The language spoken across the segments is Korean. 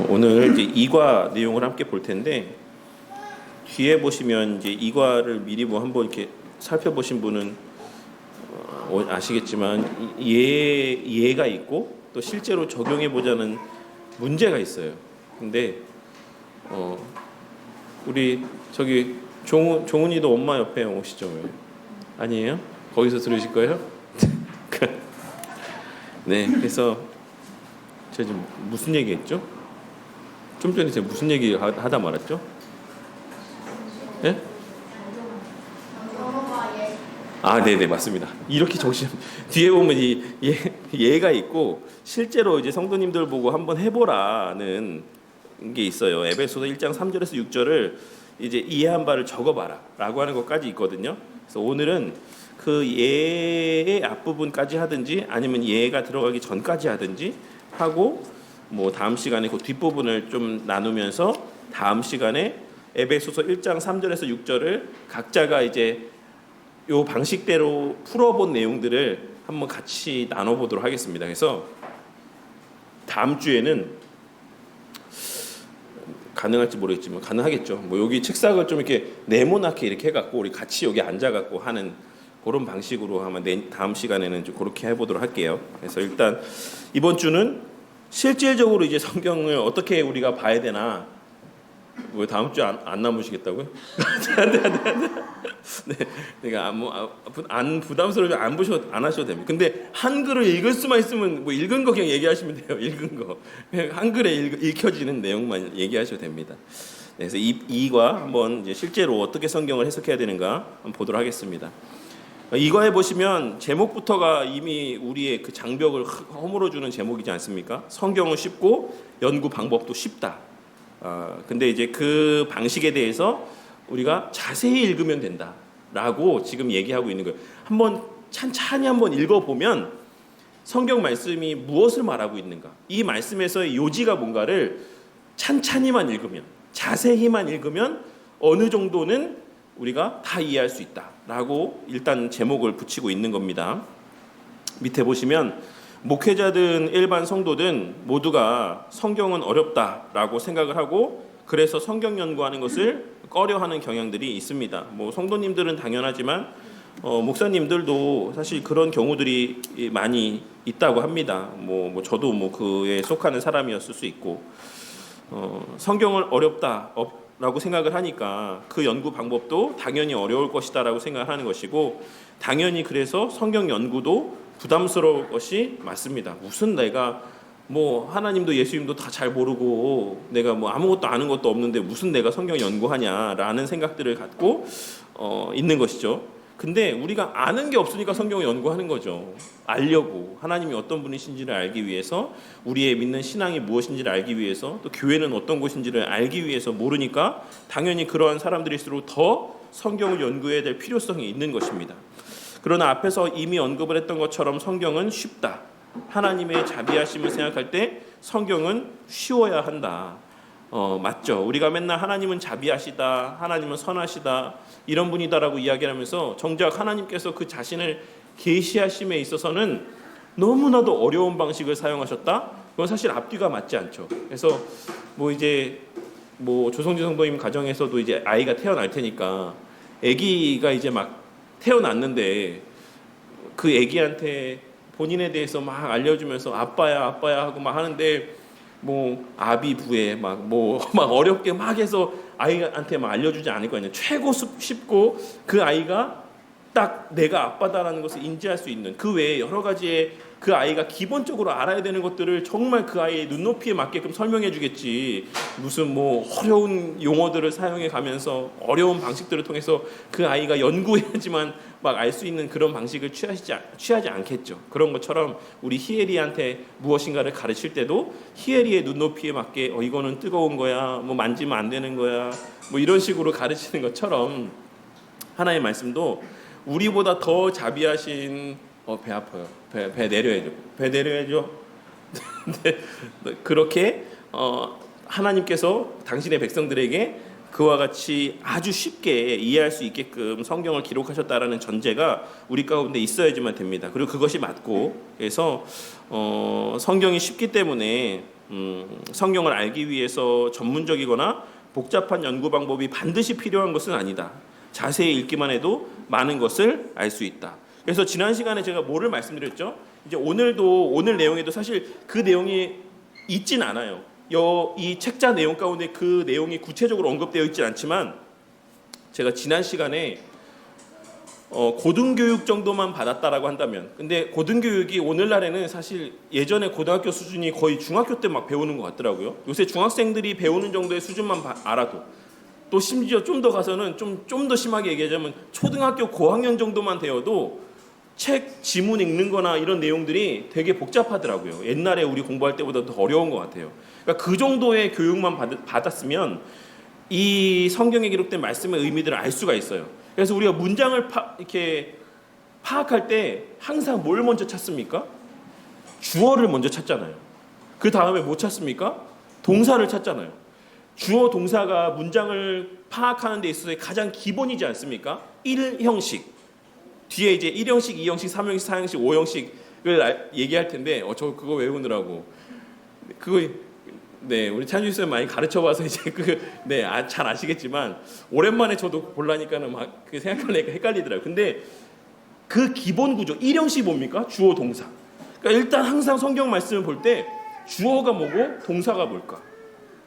오늘 이제 이과 내용을 함께 볼 텐데 뒤에 보시면 이제 이과를 미리 뭐 한번 이렇게 살펴보신 분은 아시겠지만 예가 있고 또 실제로 적용해 보자는 문제가 있어요. 근데 우리 저기 종훈이도 엄마 옆에 오시죠? 왜? 아니에요? 거기서 들으실 거예요? 네, 그래서 제가 지금 무슨 얘기했죠? 좀 전에 제가 무슨 얘기 하다 말았죠? 예? 아, 네네, 맞습니다. 이렇게 적으시면 뒤에 보면 얘가 있고 실제로 이제 성도님들 보고 한번 해보라는 게 있어요. 에베소서 1장 3절에서 6절을 이제 이해한 바를 적어봐라라고 하는 것까지 있거든요. 그래서 오늘은 그 예의 앞부분까지 하든지 아니면 예가 들어가기 전까지 하든지 하고 뭐 다음 시간에 그 뒷부분을 좀 나누면서 다음 시간에 에베소서 1장 3절에서 6절을 각자가 이제 요 방식대로 풀어본 내용들을 한번 같이 나눠보도록 하겠습니다. 그래서 다음 주에는 가능할지 모르겠지만 가능하겠죠. 뭐 여기 책상을 좀 이렇게 네모나게 이렇게 해갖고 우리 같이 여기 앉아갖고 하는 그런 방식으로 하면 다음 시간에는 좀 그렇게 해보도록 할게요. 그래서 일단 이번 주는 실질적으로 이제 성경을 어떻게 우리가 봐야 되나. 왜 다음 주에 안 남으시겠다고요? 네, 그러니까 안 부담스러우면 안 하셔도 됩니다. 근데 한글을 읽을 수만 있으면 뭐 읽은 거 그냥 얘기하시면 돼요. 읽은 거 그냥 한글에 읽혀지는 내용만 얘기하셔도 됩니다. 네, 그래서 이과 한번 이제 실제로 어떻게 성경을 해석해야 되는가 한번 보도록 하겠습니다. 이과에 보시면 제목부터가 이미 우리의 그 장벽을 허물어주는 제목이지 않습니까? 성경은 쉽고 연구 방법도 쉽다. 근데 이제 그 방식에 대해서 우리가 자세히 읽으면 된다라고 지금 얘기하고 있는 거예요. 한번 찬찬히 한번 읽어보면 성경 말씀이 무엇을 말하고 있는가, 이 말씀에서의 요지가 뭔가를 찬찬히만 읽으면, 자세히만 읽으면 어느 정도는 우리가 다 이해할 수 있다라고 일단 제목을 붙이고 있는 겁니다. 밑에 보시면 목회자든 일반 성도든 모두가 성경은 어렵다라고 생각을 하고 그래서 성경 연구하는 것을 꺼려하는 경향들이 있습니다. 뭐 성도님들은 당연하지만 목사님들도 사실 그런 경우들이 많이 있다고 합니다. 뭐 저도 뭐 그에 속하는 사람이었을 수 있고 성경을 어렵다라고 생각을 하니까 그 연구 방법도 당연히 어려울 것이다라고 생각하는 것이고 당연히 그래서 성경 연구도 부담스러울 것이 맞습니다. 무슨 내가 뭐 하나님도 예수님도 다 잘 모르고 내가 뭐 아무것도 아는 것도 없는데 무슨 내가 성경 연구하냐라는 생각들을 갖고 있는 것이죠. 근데 우리가 아는 게 없으니까 성경을 연구하는 거죠. 알려고, 하나님이 어떤 분이신지를 알기 위해서, 우리의 믿는 신앙이 무엇인지를 알기 위해서, 또 교회는 어떤 곳인지를 알기 위해서 모르니까 당연히 그러한 사람들일수록 더 성경을 연구해야 될 필요성이 있는 것입니다. 그러나 앞에서 이미 언급을 했던 것처럼 성경은 쉽다. 하나님의 자비하심을 생각할 때 성경은 쉬워야 한다. 맞죠. 우리가 맨날 하나님은 자비하시다, 하나님은 선하시다 이런 분이다라고 이야기를 하면서 정작 하나님께서 그 자신을 계시하심에 있어서는 너무나도 어려운 방식을 사용하셨다. 그건 사실 앞뒤가 맞지 않죠. 그래서 뭐 이제 뭐 조성진 성도님 가정에서도 이제 아이가 태어날 테니까 아기가 이제 막 태어났는데 그 아기한테 본인에 대해서 막 알려주면서 아빠야 하고 막 하는데 뭐 아비부에 막 어렵게 막 해서 아이한테 막 알려주지 않을 거 아니에요. 최고 쉽고 그 아이가 딱 내가 아빠다라는 것을 인지할 수 있는 그 외에 여러 가지의 그 아이가 기본적으로 알아야 되는 것들을 정말 그 아이의 눈높이에 맞게끔 설명해 주겠지. 무슨 뭐 어려운 용어들을 사용해 가면서 어려운 방식들을 통해서 그 아이가 연구해야지만 막 알 수 있는 그런 방식을 취하지 않겠죠. 그런 것처럼 우리 희엘이한테 무엇인가를 가르칠 때도 희엘이의 눈높이에 맞게 이거는 뜨거운 거야, 뭐 만지면 안 되는 거야, 뭐 이런 식으로 가르치는 것처럼 하나님의 말씀도 우리보다 더 자비하신 배 아파요. 배 내려야죠. 배 내려야죠. 그렇게 하나님께서 당신의 백성들에게 그와 같이 아주 쉽게 이해할 수 있게끔 성경을 기록하셨다라는 전제가 우리 가운데 있어야지만 됩니다. 그리고 그것이 맞고 그래서 성경이 쉽기 때문에 성경을 알기 위해서 전문적이거나 복잡한 연구 방법이 반드시 필요한 것은 아니다. 자세히 읽기만 해도 많은 것을 알 수 있다. 그래서 지난 시간에 제가 뭐를 말씀드렸죠? 이제 오늘 내용에도 사실 그 내용이 있진 않아요. 이 책자 내용 가운데 그 내용이 구체적으로 언급되어 있진 않지만 제가 지난 시간에 고등교육 정도만 받았다라고 한다면, 근데 고등교육이 오늘날에는 사실 예전에 고등학교 수준이 거의 중학교 때 막 배우는 것 같더라고요. 요새 중학생들이 배우는 정도의 수준만 알아도, 또 심지어 좀 더 가서는 좀 더 심하게 얘기하자면 초등학교 고학년 정도만 되어도 책 지문 읽는 거나 이런 내용들이 되게 복잡하더라고요. 옛날에 우리 공부할 때보다 더 어려운 것 같아요. 그러니까 그 정도의 교육만 받았으면 이 성경에 기록된 말씀의 의미들을 알 수가 있어요. 그래서 우리가 문장을 이렇게 파악할 때 항상 뭘 먼저 찾습니까? 주어를 먼저 찾잖아요. 그 다음에 뭐 찾습니까? 동사를 찾잖아요. 주어 동사가 문장을 파악하는 데 있어서 가장 기본이지 않습니까? 1형식. 뒤에 이제 1형식, 2형식, 3형식, 4형식, 5형식을 얘기할 텐데 저 그거 외우느라고 그거 우리 찬주 쌤 많이 가르쳐봐서 이제 잘 아시겠지만 오랜만에 저도 보려니까는 막 생각하니까 헷갈리더라고요. 근데 그 기본 구조 1형식 뭡니까? 주어 동사. 그러니까 일단 항상 성경 말씀을 볼 때 주어가 뭐고 동사가 뭘까?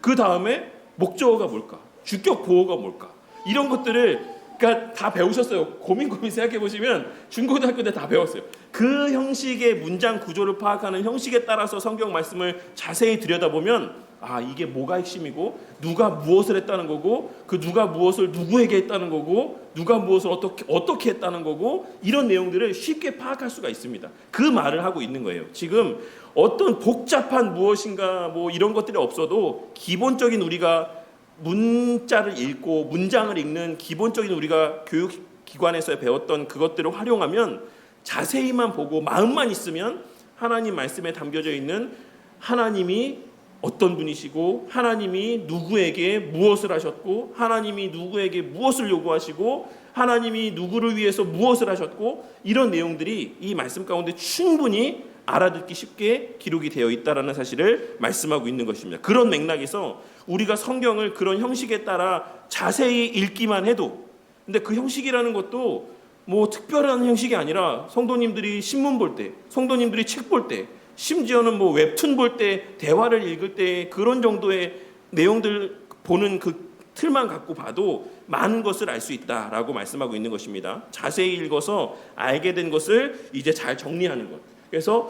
그 다음에 목적어가 뭘까? 주격 보어가 뭘까? 이런 것들을 그러니까 다 배우셨어요. 고민 생각해 보시면 중고등학교 때 다 배웠어요. 그 형식의 문장 구조를 파악하는 형식에 따라서 성경 말씀을 자세히 들여다보면 이게 뭐가 핵심이고 누가 무엇을 했다는 거고 그 누가 무엇을 누구에게 했다는 거고 누가 무엇을 어떻게 했다는 거고 이런 내용들을 쉽게 파악할 수가 있습니다. 그 말을 하고 있는 거예요. 지금 어떤 복잡한 무엇인가 뭐 이런 것들이 없어도 기본적인 우리가 문자를 읽고 문장을 읽는 기본적인 우리가 교육기관에서 배웠던 그것들을 활용하면 자세히만 보고 마음만 있으면 하나님 말씀에 담겨져 있는 하나님이 어떤 분이시고 하나님이 누구에게 무엇을 하셨고 하나님이 누구에게 무엇을 요구하시고 하나님이 누구를 위해서 무엇을 하셨고 이런 내용들이 이 말씀 가운데 충분히 알아듣기 쉽게 기록이 되어 있다라는 사실을 말씀하고 있는 것입니다. 그런 맥락에서 우리가 성경을 그런 형식에 따라 자세히 읽기만 해도, 근데 그 형식이라는 것도 뭐 특별한 형식이 아니라 성도님들이 신문 볼 때, 성도님들이 책 볼 때, 심지어는 뭐 웹툰 볼 때, 대화를 읽을 때 그런 정도의 내용들 보는 그 틀만 갖고 봐도 많은 것을 알 수 있다라고 말씀하고 있는 것입니다. 자세히 읽어서 알게 된 것을 이제 잘 정리하는 것. 그래서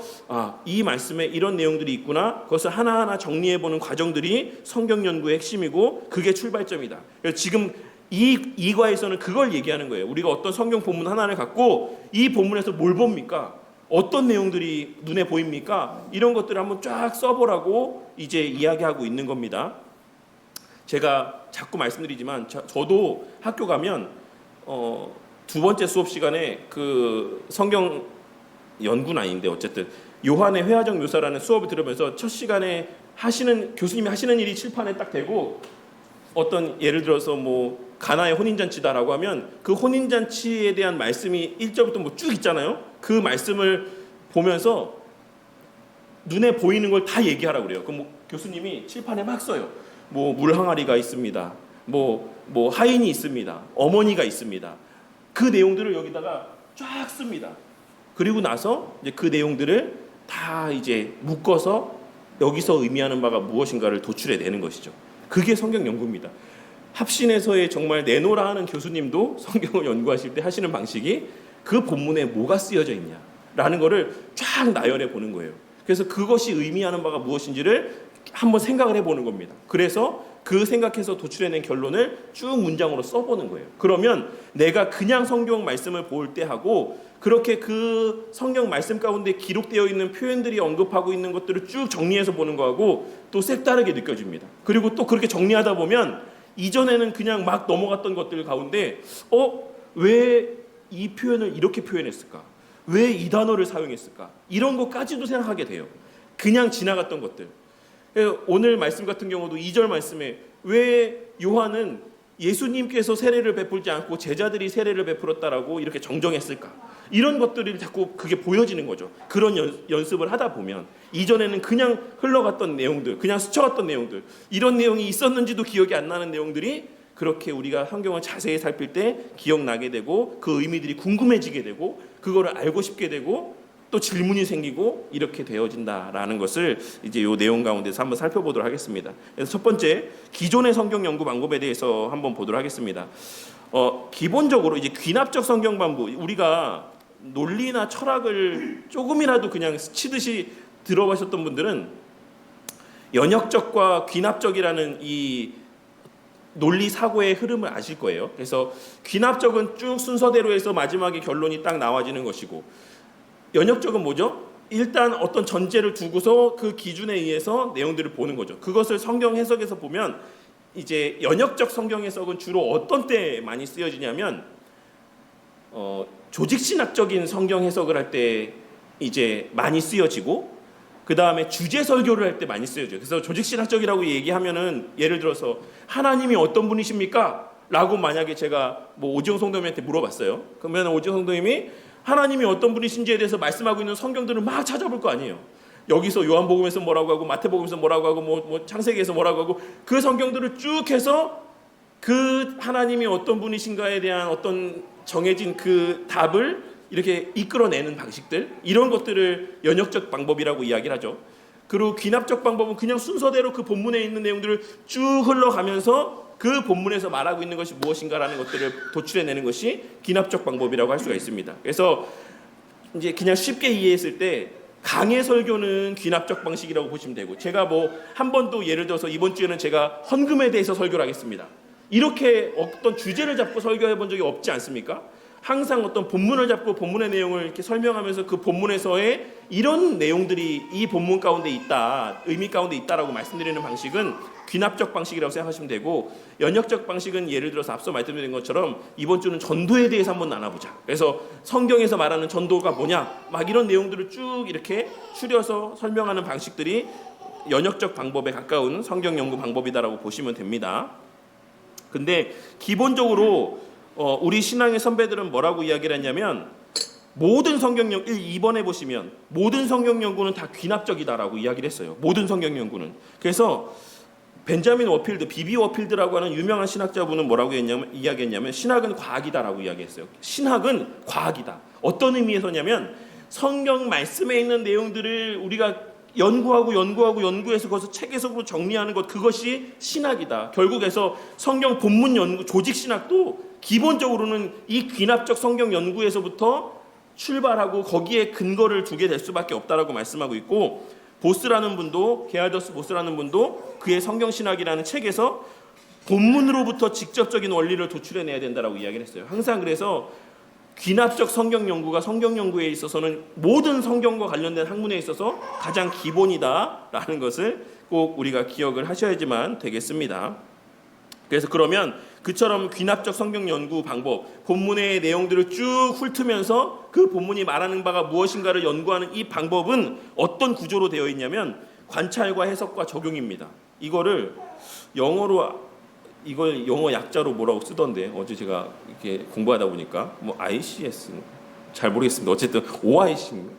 이 말씀에 이런 내용들이 있구나. 그것을 하나하나 정리해보는 과정들이 성경 연구의 핵심이고 그게 출발점이다. 그래서 지금 이 과에서는 그걸 얘기하는 거예요. 우리가 어떤 성경 본문 하나를 갖고 이 본문에서 뭘 봅니까? 어떤 내용들이 눈에 보입니까? 이런 것들을 한번 쫙 써보라고 이제 이야기하고 있는 겁니다. 제가 자꾸 말씀드리지만 저도 학교 가면 두 번째 수업 시간에 그 성경 연구는 아닌데 어쨌든 요한의 회화적 묘사라는 수업을 들으면서 첫 시간에 교수님이 하시는 일이 칠판에 딱 대고 어떤 예를 들어서 뭐 가나의 혼인잔치다라고 하면 그 혼인잔치에 대한 말씀이 1절부터 뭐 쭉 있잖아요. 그 말씀을 보면서 눈에 보이는 걸 다 얘기하라고 그래요. 그럼 뭐 교수님이 칠판에 막 써요. 뭐 물항아리가 있습니다. 뭐 하인이 있습니다. 어머니가 있습니다. 그 내용들을 여기다가 쫙 씁니다. 그리고 나서 이제 그 내용들을 다 이제 묶어서 여기서 의미하는 바가 무엇인가를 도출해내는 것이죠. 그게 성경 연구입니다. 합신에서의 정말 내노라 하는 교수님도 성경을 연구하실 때 하시는 방식이 그 본문에 뭐가 쓰여져 있냐라는 거를 쫙 나열해 보는 거예요. 그래서 그것이 의미하는 바가 무엇인지를 한번 생각을 해보는 겁니다. 그래서 그 생각해서 도출해낸 결론을 쭉 문장으로 써보는 거예요. 그러면 내가 그냥 성경 말씀을 볼 때 하고 그렇게 그 성경 말씀 가운데 기록되어 있는 표현들이 언급하고 있는 것들을 쭉 정리해서 보는 거하고 또 색다르게 느껴집니다. 그리고 또 그렇게 정리하다 보면 이전에는 그냥 막 넘어갔던 것들 가운데 왜 이 표현을 이렇게 표현했을까? 왜 이 단어를 사용했을까? 이런 것까지도 생각하게 돼요. 그냥 지나갔던 것들. 오늘 말씀 같은 경우도 2절 말씀에 왜 요한은 예수님께서 세례를 베풀지 않고 제자들이 세례를 베풀었다라고 이렇게 정정했을까? 이런 것들이 자꾸 그게 보여지는 거죠. 그런 연습을 하다 보면 이전에는 그냥 흘러갔던 내용들, 그냥 스쳐갔던 내용들, 이런 내용이 있었는지도 기억이 안 나는 내용들이 그렇게 우리가 성경을 자세히 살필 때 기억나게 되고 그 의미들이 궁금해지게 되고 그거를 알고 싶게 되고 또 질문이 생기고 이렇게 되어진다라는 것을 이제 이 내용 가운데서 한번 살펴보도록 하겠습니다. 그래서 첫 번째, 기존의 성경 연구 방법에 대해서 한번 보도록 하겠습니다. 기본적으로 이제 귀납적 성경 방법, 우리가 논리나 철학을 조금이라도 그냥 스치듯이 들어보셨던 분들은 연역적과 귀납적이라는 이 논리 사고의 흐름을 아실 거예요. 그래서 귀납적은 쭉 순서대로 해서 마지막에 결론이 딱 나와지는 것이고, 연역적은 뭐죠? 일단 어떤 전제를 두고서 그 기준에 의해서 내용들을 보는 거죠. 그것을 성경 해석에서 보면 이제 연역적 성경 해석은 주로 어떤 때 많이 쓰여지냐면 조직신학적인 성경 해석을 할 때 이제 많이 쓰여지고, 그 다음에 주제 설교를 할 때 많이 쓰여져요. 그래서 조직신학적이라고 얘기하면은 예를 들어서 하나님이 어떤 분이십니까? 라고 만약에 제가 뭐 오지영 성도님한테 물어봤어요. 그러면 오지영 성도님이 하나님이 어떤 분이신지에 대해서 말씀하고 있는 성경들을 막 찾아볼 거 아니에요. 여기서 요한복음에서 뭐라고 하고 마태복음에서 뭐라고 하고 뭐 창세기에서 뭐라고 하고 그 성경들을 쭉 해서 그 하나님이 어떤 분이신가에 대한 어떤 정해진 그 답을 이렇게 이끌어내는 방식들, 이런 것들을 연역적 방법이라고 이야기를 하죠. 그리고 귀납적 방법은 그냥 순서대로 그 본문에 있는 내용들을 쭉 흘러가면서 그 본문에서 말하고 있는 것이 무엇인가라는 것들을 도출해내는 것이 귀납적 방법이라고 할 수가 있습니다. 그래서 이제 그냥 쉽게 이해했을 때 강해 설교는 귀납적 방식이라고 보시면 되고, 제가 뭐 한 번도 예를 들어서 이번 주에는 제가 헌금에 대해서 설교를 하겠습니다, 이렇게 어떤 주제를 잡고 설교해 본 적이 없지 않습니까? 항상 어떤 본문을 잡고 본문의 내용을 이렇게 설명하면서 그 본문에서의 이런 내용들이 이 본문 가운데 있다, 의미 가운데 있다라고 말씀드리는 방식은 귀납적 방식이라고 생각하시면 되고, 연역적 방식은 예를 들어서 앞서 말씀드린 것처럼 이번 주는 전도에 대해서 한번 나눠보자, 그래서 성경에서 말하는 전도가 뭐냐, 막 이런 내용들을 쭉 이렇게 추려서 설명하는 방식들이 연역적 방법에 가까운 성경 연구 방법이다라고 보시면 됩니다. 근데 기본적으로 우리 신앙의 선배들은 뭐라고 이야기를 했냐면, 모든 성경 연구 2번에 보시면 모든 성경 연구는 다 귀납적이다라고 이야기를 했어요. 모든 성경 연구는. 그래서 벤자민 워필드, 비비 워필드라고 하는 유명한 신학자분은 뭐라고 이야기했냐면 신학은 과학이다라고 이야기했어요. 신학은 과학이다. 어떤 의미에서냐면 성경 말씀에 있는 내용들을 우리가 연구해서 그것을 책 해석으로 정리하는 것, 그것이 신학이다. 결국에서 성경 본문 연구, 조직 신학도 기본적으로는 이 귀납적 성경 연구에서부터 출발하고 거기에 근거를 두게 될 수밖에 없다라고 말씀하고 있고, 보스라는 분도, 게하더스 보스라는 분도 그의 성경신학이라는 책에서 본문으로부터 직접적인 원리를 도출해내야 된다라고 이야기를 했어요. 항상 그래서 귀납적 성경 연구가 성경 연구에 있어서는 모든 성경과 관련된 학문에 있어서 가장 기본이다라는 것을 꼭 우리가 기억을 하셔야지만 되겠습니다. 그래서 그러면 그처럼 귀납적 성경 연구 방법, 본문의 내용들을 쭉 훑으면서 그 본문이 말하는 바가 무엇인가를 연구하는 이 방법은 어떤 구조로 되어 있냐면 관찰과 해석과 적용입니다. 이걸 영어 약자로 뭐라고 쓰던데, 어제 제가 이렇게 공부하다 보니까 뭐 ICS 잘 모르겠습니다. 어쨌든 OIC인가?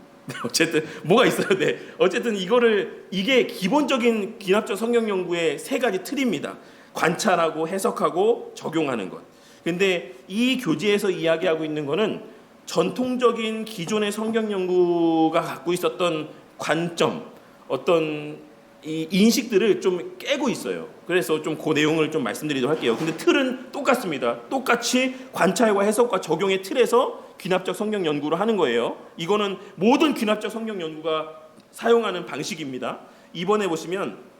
어쨌든 뭐가 있어요. 네. 어쨌든 이게 기본적인 귀납적 성경 연구의 세 가지 틀입니다. 관찰하고 해석하고 적용하는 것. 근데 이 교재에서 이야기하고 있는 거는 전통적인 기존의 성경 연구가 갖고 있었던 관점, 어떤 이 인식들을 좀 깨고 있어요. 그래서 좀 그 내용을 좀 말씀드리도록 할게요. 근데 틀은 똑같습니다. 똑같이 관찰과 해석과 적용의 틀에서 귀납적 성경 연구를 하는 거예요. 이거는 모든 귀납적 성경 연구가 사용하는 방식입니다. 이번에 보시면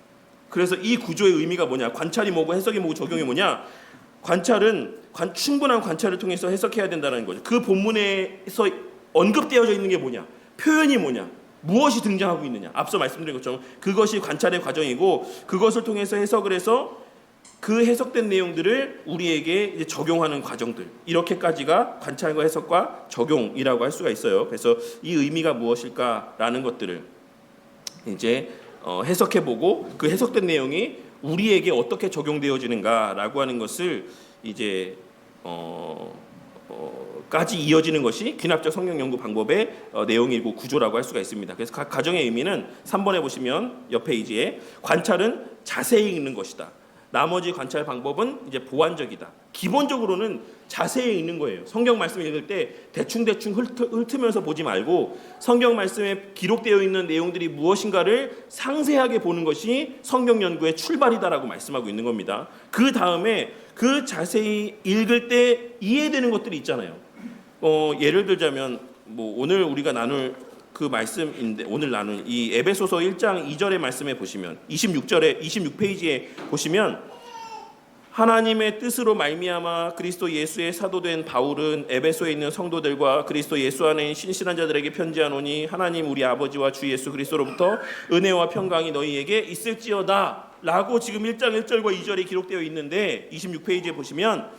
그래서 이 구조의 의미가 뭐냐, 관찰이 뭐고 해석이 뭐고 적용이 뭐냐, 관찰은 충분한 관찰을 통해서 해석해야 된다는 거죠. 그 본문에서 언급되어져 있는 게 뭐냐, 표현이 뭐냐, 무엇이 등장하고 있느냐, 앞서 말씀드린 것처럼 그것이 관찰의 과정이고, 그것을 통해서 해석을 해서 그 해석된 내용들을 우리에게 이제 적용하는 과정들, 이렇게까지가 관찰과 해석과 적용이라고 할 수가 있어요. 그래서 이 의미가 무엇일까라는 것들을 이제 해석해보고 그 해석된 내용이 우리에게 어떻게 적용되어지는가라고 하는 것을 이제 까지 이어지는 것이 귀납적 성경 연구 방법의 내용이고 구조라고 할 수가 있습니다. 그래서 각 가정의 의미는 3번에 보시면 옆 페이지에 관찰은 자세히 읽는 것이다. 나머지 관찰 방법은 이제 보완적이다. 기본적으로는 자세히 읽는 거예요. 성경 말씀 읽을 때 대충대충 훑으면서 보지 말고 성경 말씀에 기록되어 있는 내용들이 무엇인가를 상세하게 보는 것이 성경 연구의 출발이다라고 말씀하고 있는 겁니다. 그 다음에 그 자세히 읽을 때 이해되는 것들이 있잖아요. 예를 들자면 뭐 오늘 우리가 나눌 그 말씀인데, 오늘 나눈 이 에베소서 1장 2절의 말씀에 보시면 26페이지에 보시면 하나님의 뜻으로 말미암아 그리스도 예수의 사도된 바울은 에베소에 있는 성도들과 그리스도 예수 안에 신실한 자들에게 편지하노니 하나님 우리 아버지와 주 예수 그리스도로부터 은혜와 평강이 너희에게 있을지어다 라고 지금 1장 1절과 2절이 기록되어 있는데 26페이지에 보시면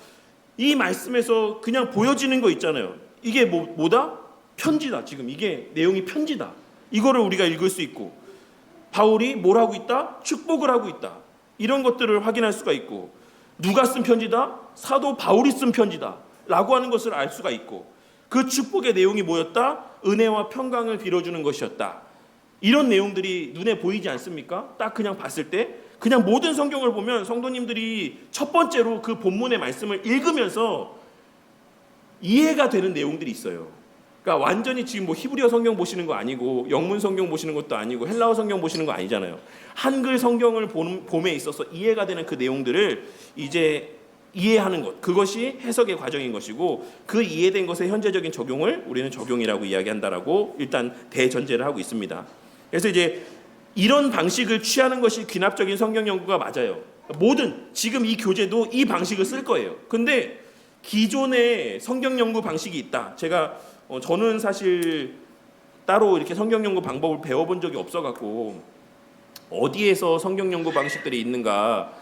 이 말씀에서 그냥 보여지는 거 있잖아요. 이게 뭐다? 편지다. 지금 이게 내용이 편지다. 이거를 우리가 읽을 수 있고, 바울이 뭘 하고 있다? 축복을 하고 있다. 이런 것들을 확인할 수가 있고, 누가 쓴 편지다? 사도 바울이 쓴 편지다 라고 하는 것을 알 수가 있고, 그 축복의 내용이 뭐였다? 은혜와 평강을 빌어주는 것이었다. 이런 내용들이 눈에 보이지 않습니까? 딱 그냥 봤을 때 그냥 모든 성경을 보면 성도님들이 첫 번째로 그 본문의 말씀을 읽으면서 이해가 되는 내용들이 있어요. 그러니까 완전히 지금 뭐 히브리어 성경 보시는 거 아니고 영문 성경 보시는 것도 아니고 헬라어 성경 보시는 거 아니잖아요. 한글 성경을 봄에 있어서 이해가 되는 그 내용들을 이제 이해하는 것, 그것이 해석의 과정인 것이고, 그 이해된 것의 현재적인 적용을 우리는 적용이라고 이야기한다라고 일단 대전제를 하고 있습니다. 그래서 이제 이런 방식을 취하는 것이 귀납적인 성경 연구가 맞아요. 모든 지금 이 교재도 이 방식을 쓸 거예요. 근데 기존의 성경 연구 방식이 있다. 저는 사실 따로 이렇게 성경 연구 방법을 배워본 적이 없어갖고 어디에서 성경 연구 방식들이 있는가,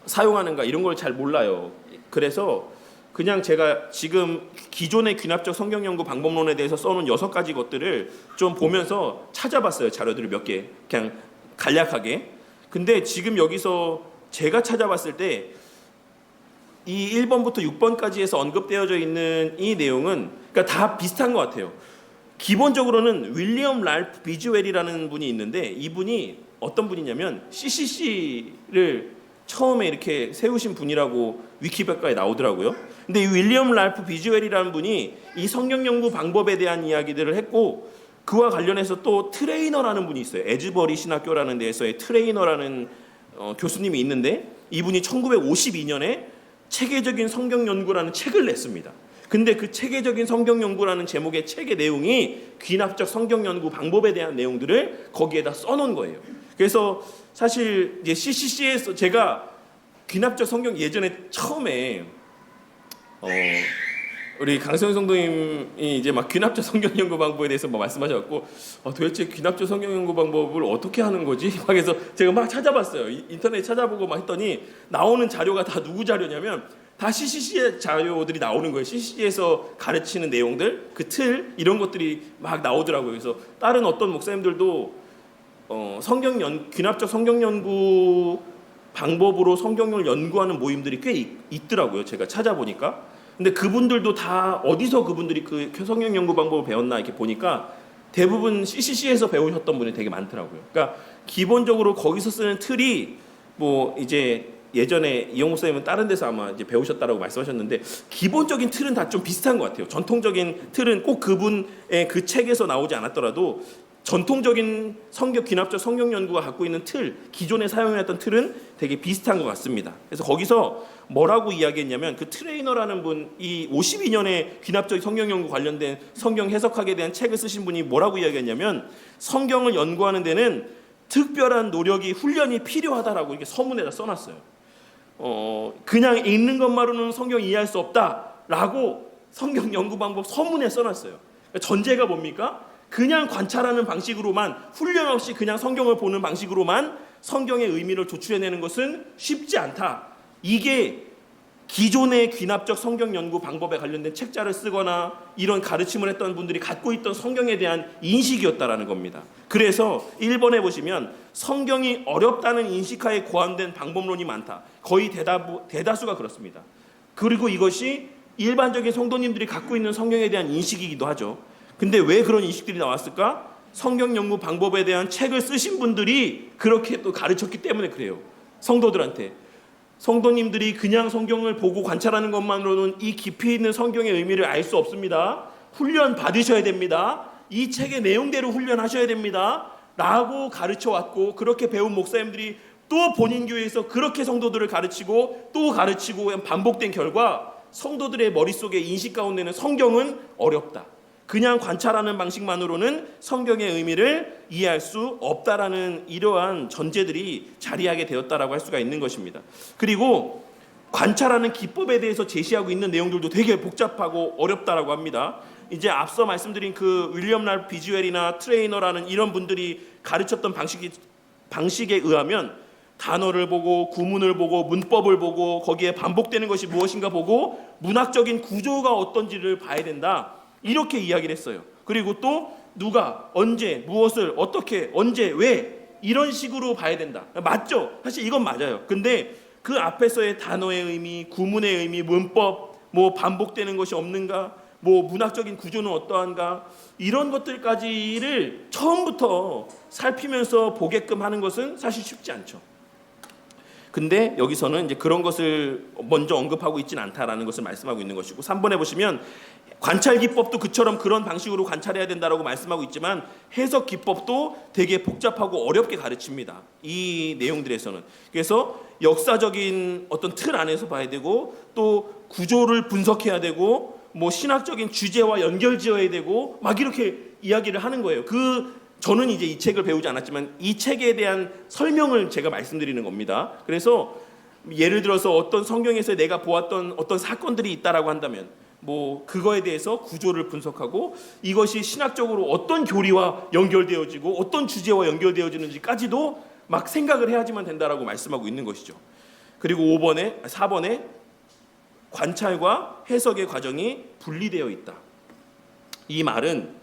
사용하는가 이런 걸 잘 몰라요. 그래서 그냥 제가 지금 기존의 귀납적 성경 연구 방법론에 대해서 써놓은 6가지 것들을 좀 보면서 찾아봤어요. 자료들을 몇 개 그냥 간략하게. 근데 지금 여기서 제가 찾아봤을 때 이 1번부터 6번까지에서 언급되어져 있는 이 내용은 그러니까 다 비슷한 것 같아요. 기본적으로는 윌리엄 랄프 비즈웰이라는 분이 있는데, 이분이 어떤 분이냐면 CCC를 처음에 이렇게 세우신 분이라고 위키백과에 나오더라고요. 근데 이 윌리엄 랄프 비즈웰이라는 분이 이 성경 연구 방법에 대한 이야기들을 했고, 그와 관련해서 또 트레이너라는 분이 있어요. 에즈버리 신학교라는 데에서의 트레이너라는 교수님이 있는데, 이분이 1952년에 체계적인 성경 연구라는 책을 냈습니다. 근데 그 체계적인 성경 연구라는 제목의 책의 내용이 귀납적 성경 연구 방법에 대한 내용들을 거기에다 써놓은 거예요. 그래서 사실 이제 CCC에서 제가 귀납적 성경 예전에 처음에 우리 강세현 성도님이 이제 막 귀납적 성경 연구 방법에 대해서 막 말씀하셔갖고 도대체 귀납적 성경 연구 방법을 어떻게 하는 거지? 막 해서 제가 막 찾아봤어요. 인터넷 찾아보고 막 했더니 나오는 자료가 다 누구 자료냐면 다 CCC의 자료들이 나오는 거예요. CCC에서 가르치는 내용들, 그 틀 이런 것들이 막 나오더라고요. 그래서 다른 어떤 목사님들도 귀납적 성경 연구 방법으로 성경을 연구하는 모임들이 꽤 있더라고요. 제가 찾아보니까. 근데 그분들도 다 어디서 그분들이 그 성경 연구 방법을 배웠나 이렇게 보니까 대부분 CCC에서 배우셨던 분이 되게 많더라고요. 그러니까 기본적으로 거기서 쓰는 틀이 뭐 이제 예전에 이용 목사님은 다른 데서 아마 이제 배우셨다라고 말씀하셨는데, 기본적인 틀은 다 좀 비슷한 것 같아요. 전통적인 틀은 꼭 그분의 그 책에서 나오지 않았더라도 전통적인 귀납적 성경 연구가 갖고 있는 틀, 기존에 사용했던 틀은 되게 비슷한 것 같습니다. 그래서 거기서 뭐라고 이야기했냐면, 그 트레이너라는 분, 이 52년에 귀납적 성경 연구 관련된 성경 해석학에 대한 책을 쓰신 분이 뭐라고 이야기했냐면, 성경을 연구하는 데는 특별한 노력이, 훈련이 필요하다라고 이렇게 서문에다 써놨어요. 그냥 읽는 것만으로는 성경 이해할 수 없다라고 성경 연구 방법 서문에 써놨어요. 그러니까 전제가 뭡니까? 그냥 관찰하는 방식으로만, 훈련 없이 그냥 성경을 보는 방식으로만 성경의 의미를 도출해내는 것은 쉽지 않다. 이게 기존의 귀납적 성경 연구 방법에 관련된 책자를 쓰거나 이런 가르침을 했던 분들이 갖고 있던 성경에 대한 인식이었다라는 겁니다. 그래서 1번에 보시면 성경이 어렵다는 인식하에 고안된 방법론이 많다. 거의 대다수가 그렇습니다. 그리고 이것이 일반적인 성도님들이 갖고 있는 성경에 대한 인식이기도 하죠. 근데 왜 그런 인식들이 나왔을까? 성경 연구 방법에 대한 책을 쓰신 분들이 그렇게 또 가르쳤기 때문에 그래요. 성도들한테. 성도님들이 그냥 성경을 보고 관찰하는 것만으로는 이 깊이 있는 성경의 의미를 알 수 없습니다. 훈련 받으셔야 됩니다. 이 책의 내용대로 훈련하셔야 됩니다. 라고 가르쳐왔고, 그렇게 배운 목사님들이 또 본인 교회에서 그렇게 성도들을 가르치고 또 가르치고 반복된 결과 성도들의 머릿속에 인식 가운데는 성경은 어렵다. 그냥 관찰하는 방식만으로는 성경의 의미를 이해할 수 없다라는 이러한 전제들이 자리하게 되었다라고 할 수가 있는 것입니다. 그리고 관찰하는 기법에 대해서 제시하고 있는 내용들도 되게 복잡하고 어렵다라고 합니다. 이제 앞서 말씀드린 그 윌리엄 랄프 비주얼이나 트레이너라는 이런 분들이 가르쳤던 방식에 의하면 단어를 보고 구문을 보고 문법을 보고 거기에 반복되는 것이 무엇인가 보고 문학적인 구조가 어떤지를 봐야 된다. 이렇게 이야기를 했어요. 그리고 또 누가 언제 무엇을 어떻게 언제 왜 이런 식으로 봐야 된다. 맞죠? 사실 이건 맞아요. 근데 그 앞에서의 단어의 의미, 구문의 의미, 문법, 뭐 반복되는 것이 없는가, 뭐 문학적인 구조는 어떠한가, 이런 것들까지를 처음부터 살피면서 보게끔 하는 것은 사실 쉽지 않죠. 근데 여기서는 이제 그런 것을 먼저 언급하고 있지는 않다라는 것을 말씀하고 있는 것이고, 3번에 보시면 관찰 기법도 그처럼 그런 방식으로 관찰해야 된다라고 말씀하고 있지만 해석 기법도 되게 복잡하고 어렵게 가르칩니다. 이 내용들에서는. 그래서 역사적인 어떤 틀 안에서 봐야 되고 또 구조를 분석해야 되고 뭐 신학적인 주제와 연결지어야 되고 막 이렇게 이야기를 하는 거예요. 저는 이제 이 책을 배우지 않았지만 이 책에 대한 설명을 제가 말씀드리는 겁니다. 그래서 예를 들어서 어떤 성경에서 내가 보았던 어떤 사건들이 있다라고 한다면 뭐 그거에 대해서 구조를 분석하고 이것이 신학적으로 어떤 교리와 연결되어지고 어떤 주제와 연결되어지는지까지도 막 생각을 해야지만 된다라고 말씀하고 있는 것이죠. 그리고 4번에 관찰과 해석의 과정이 분리되어 있다. 이 말은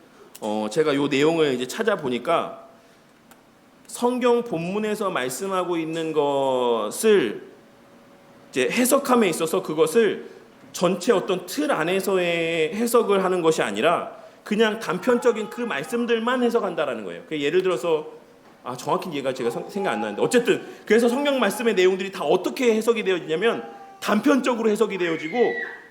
제가 이 내용을 이제 찾아보니까 성경 본문에서 말씀하고 있는 것을 이제 해석함에 있어서 그것을 전체 어떤 틀 안에서의 해석을 하는 것이 아니라 그냥 단편적인 그 말씀들만 해석한다라는 거예요. 예를 들어서 정확히 이해가 제가 생각 안 나는데 어쨌든 그래서 성경 말씀의 내용들이 다 어떻게 해석이 되어지냐면 단편적으로 해석이 되어지고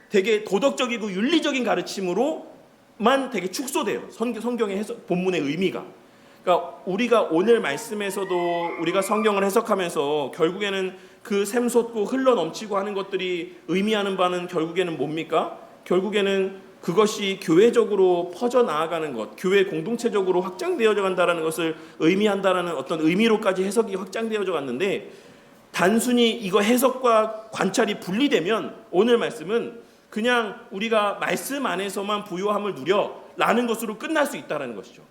되게 도덕적이고 윤리적인 가르침으로만 되게 축소돼요. 성경의 본문의 의미가. 그러니까 우리가 오늘 말씀에서도 우리가 성경을 해석하면서 결국에는 그 샘솟고 흘러넘치고 하는 것들이 의미하는 바는 결국에는 뭡니까? 결국에는 그것이 교회적으로 퍼져나가는 것, 교회 공동체적으로 확장되어져 간다는 것을 의미한다는 어떤 의미로까지 해석이 확장되어져 갔는데 단순히 이거 해석과 관찰이 분리되면 오늘 말씀은 그냥 우리가 말씀 안에서만 부요함을 누려라는 것으로 끝날 수 있다는 것이죠.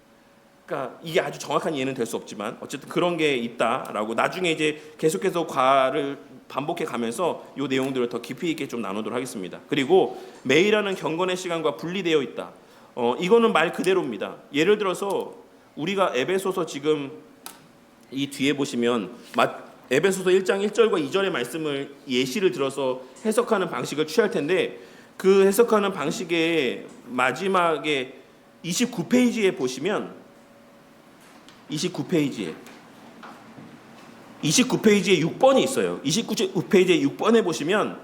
그러니까 이게 아주 정확한 이해는 될 수 없지만 어쨌든 그런 게 있다라고 나중에 이제 계속해서 과를 반복해 가면서 이 내용들을 더 깊이 있게 좀 나누도록 하겠습니다. 그리고 매일하는 경건의 시간과 분리되어 있다. 이거는 말 그대로입니다. 예를 들어서 우리가 에베소서 지금 이 뒤에 보시면 에베소서 1장 1절과 2절의 말씀을 예시를 들어서 해석하는 방식을 취할 텐데 그 해석하는 방식의 마지막에 29페이지에 보시면 29페이지에 6번이 있어요. 29페이지에 6번에 보시면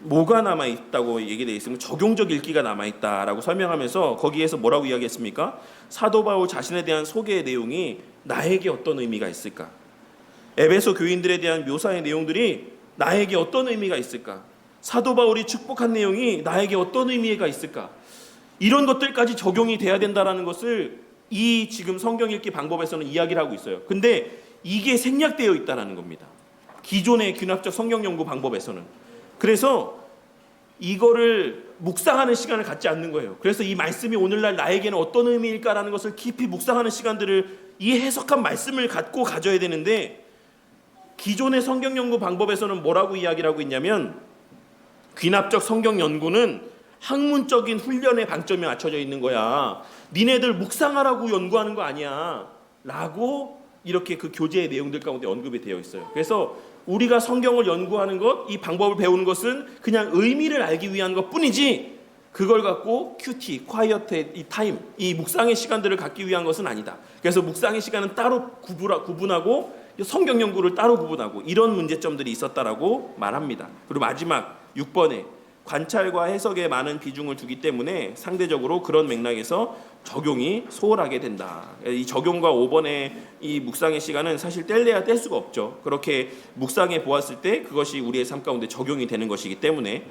뭐가 남아있다고 얘기되어 있으면 적용적 읽기가 남아있다라고 설명하면서 거기에서 뭐라고 이야기했습니까? 사도 바울 자신에 대한 소개의 내용이 나에게 어떤 의미가 있을까? 에베소 교인들에 대한 묘사의 내용들이 나에게 어떤 의미가 있을까? 사도 바울이 축복한 내용이 나에게 어떤 의미가 있을까? 이런 것들까지 적용이 돼야 된다는 것을 이 지금 성경 읽기 방법에서는 이야기를 하고 있어요. 근데 이게 생략되어 있다는 겁니다. 기존의 귀납적 성경 연구 방법에서는. 그래서 이거를 묵상하는 시간을 갖지 않는 거예요. 그래서 이 말씀이 오늘날 나에게는 어떤 의미일까라는 것을 깊이 묵상하는 시간들을 이 해석한 말씀을 갖고 가져야 되는데 기존의 성경 연구 방법에서는 뭐라고 이야기를 하고 있냐면 귀납적 성경 연구는 학문적인 훈련에 방점이 맞춰져 있는 거야. 니네들 묵상하라고 연구하는 거 아니야. 라고 이렇게 그 교재의 내용들 가운데 언급이 되어 있어요. 그래서 우리가 성경을 연구하는 것, 이 방법을 배우는 것은 그냥 의미를 알기 위한 것뿐이지 그걸 갖고 큐티, 콰이어트 이 타임, 이 묵상의 시간들을 갖기 위한 것은 아니다. 그래서 묵상의 시간은 따로 구분하고 성경 연구를 따로 구분하고 이런 문제점들이 있었다라고 말합니다. 그리고 마지막 6번에 관찰과 해석에 많은 비중을 두기 때문에 상대적으로 그런 맥락에서 적용이 소홀하게 된다. 이 적용과 5번의 이 묵상의 시간은 사실 뗄래야 뗄 수가 없죠. 그렇게 묵상해 보았을 때 그것이 우리의 삶 가운데 적용이 되는 것이기 때문에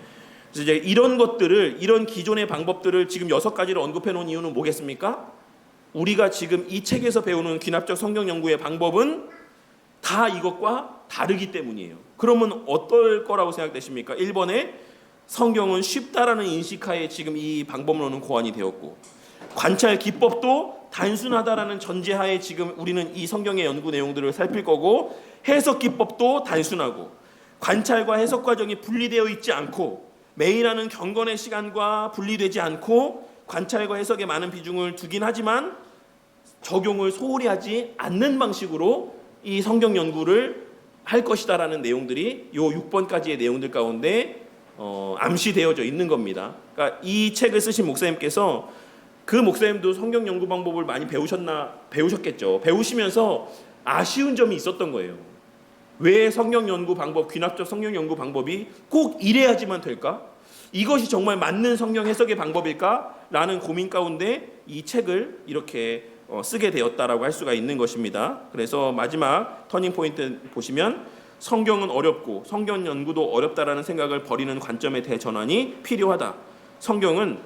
그래서 이제 이런 것들을 이런 기존의 방법들을 지금 6가지를 언급해 놓은 이유는 뭐겠습니까? 우리가 지금 이 책에서 배우는 귀납적 성경 연구의 방법은 다 이것과 다르기 때문이에요. 그러면 어떨 거라고 생각되십니까? 1번에 성경은 쉽다라는 인식하에 지금 이 방법론은 고안이 되었고 관찰 기법도 단순하다라는 전제하에 지금 우리는 이 성경의 연구 내용들을 살필 거고 해석 기법도 단순하고 관찰과 해석 과정이 분리되어 있지 않고 매일 하는 경건의 시간과 분리되지 않고 관찰과 해석에 많은 비중을 두긴 하지만 적용을 소홀히 하지 않는 방식으로 이 성경 연구를 할 것이다라는 내용들이 요 6번까지의 내용들 가운데 암시되어져 있는 겁니다. 그러니까 이 책을 쓰신 목사님께서 그 목사님도 성경 연구 방법을 많이 배우셨겠죠. 배우시면서 아쉬운 점이 있었던 거예요. 왜 성경 연구 방법, 귀납적 성경 연구 방법이 꼭 이래야지만 될까? 이것이 정말 맞는 성경 해석의 방법일까? 라는 고민 가운데 이 책을 이렇게 쓰게 되었다라고 할 수가 있는 것입니다. 그래서 마지막 터닝 포인트 보시면 성경은 어렵고 성경 연구도 어렵다라는 생각을 버리는 관점의 대전환이 필요하다. 성경은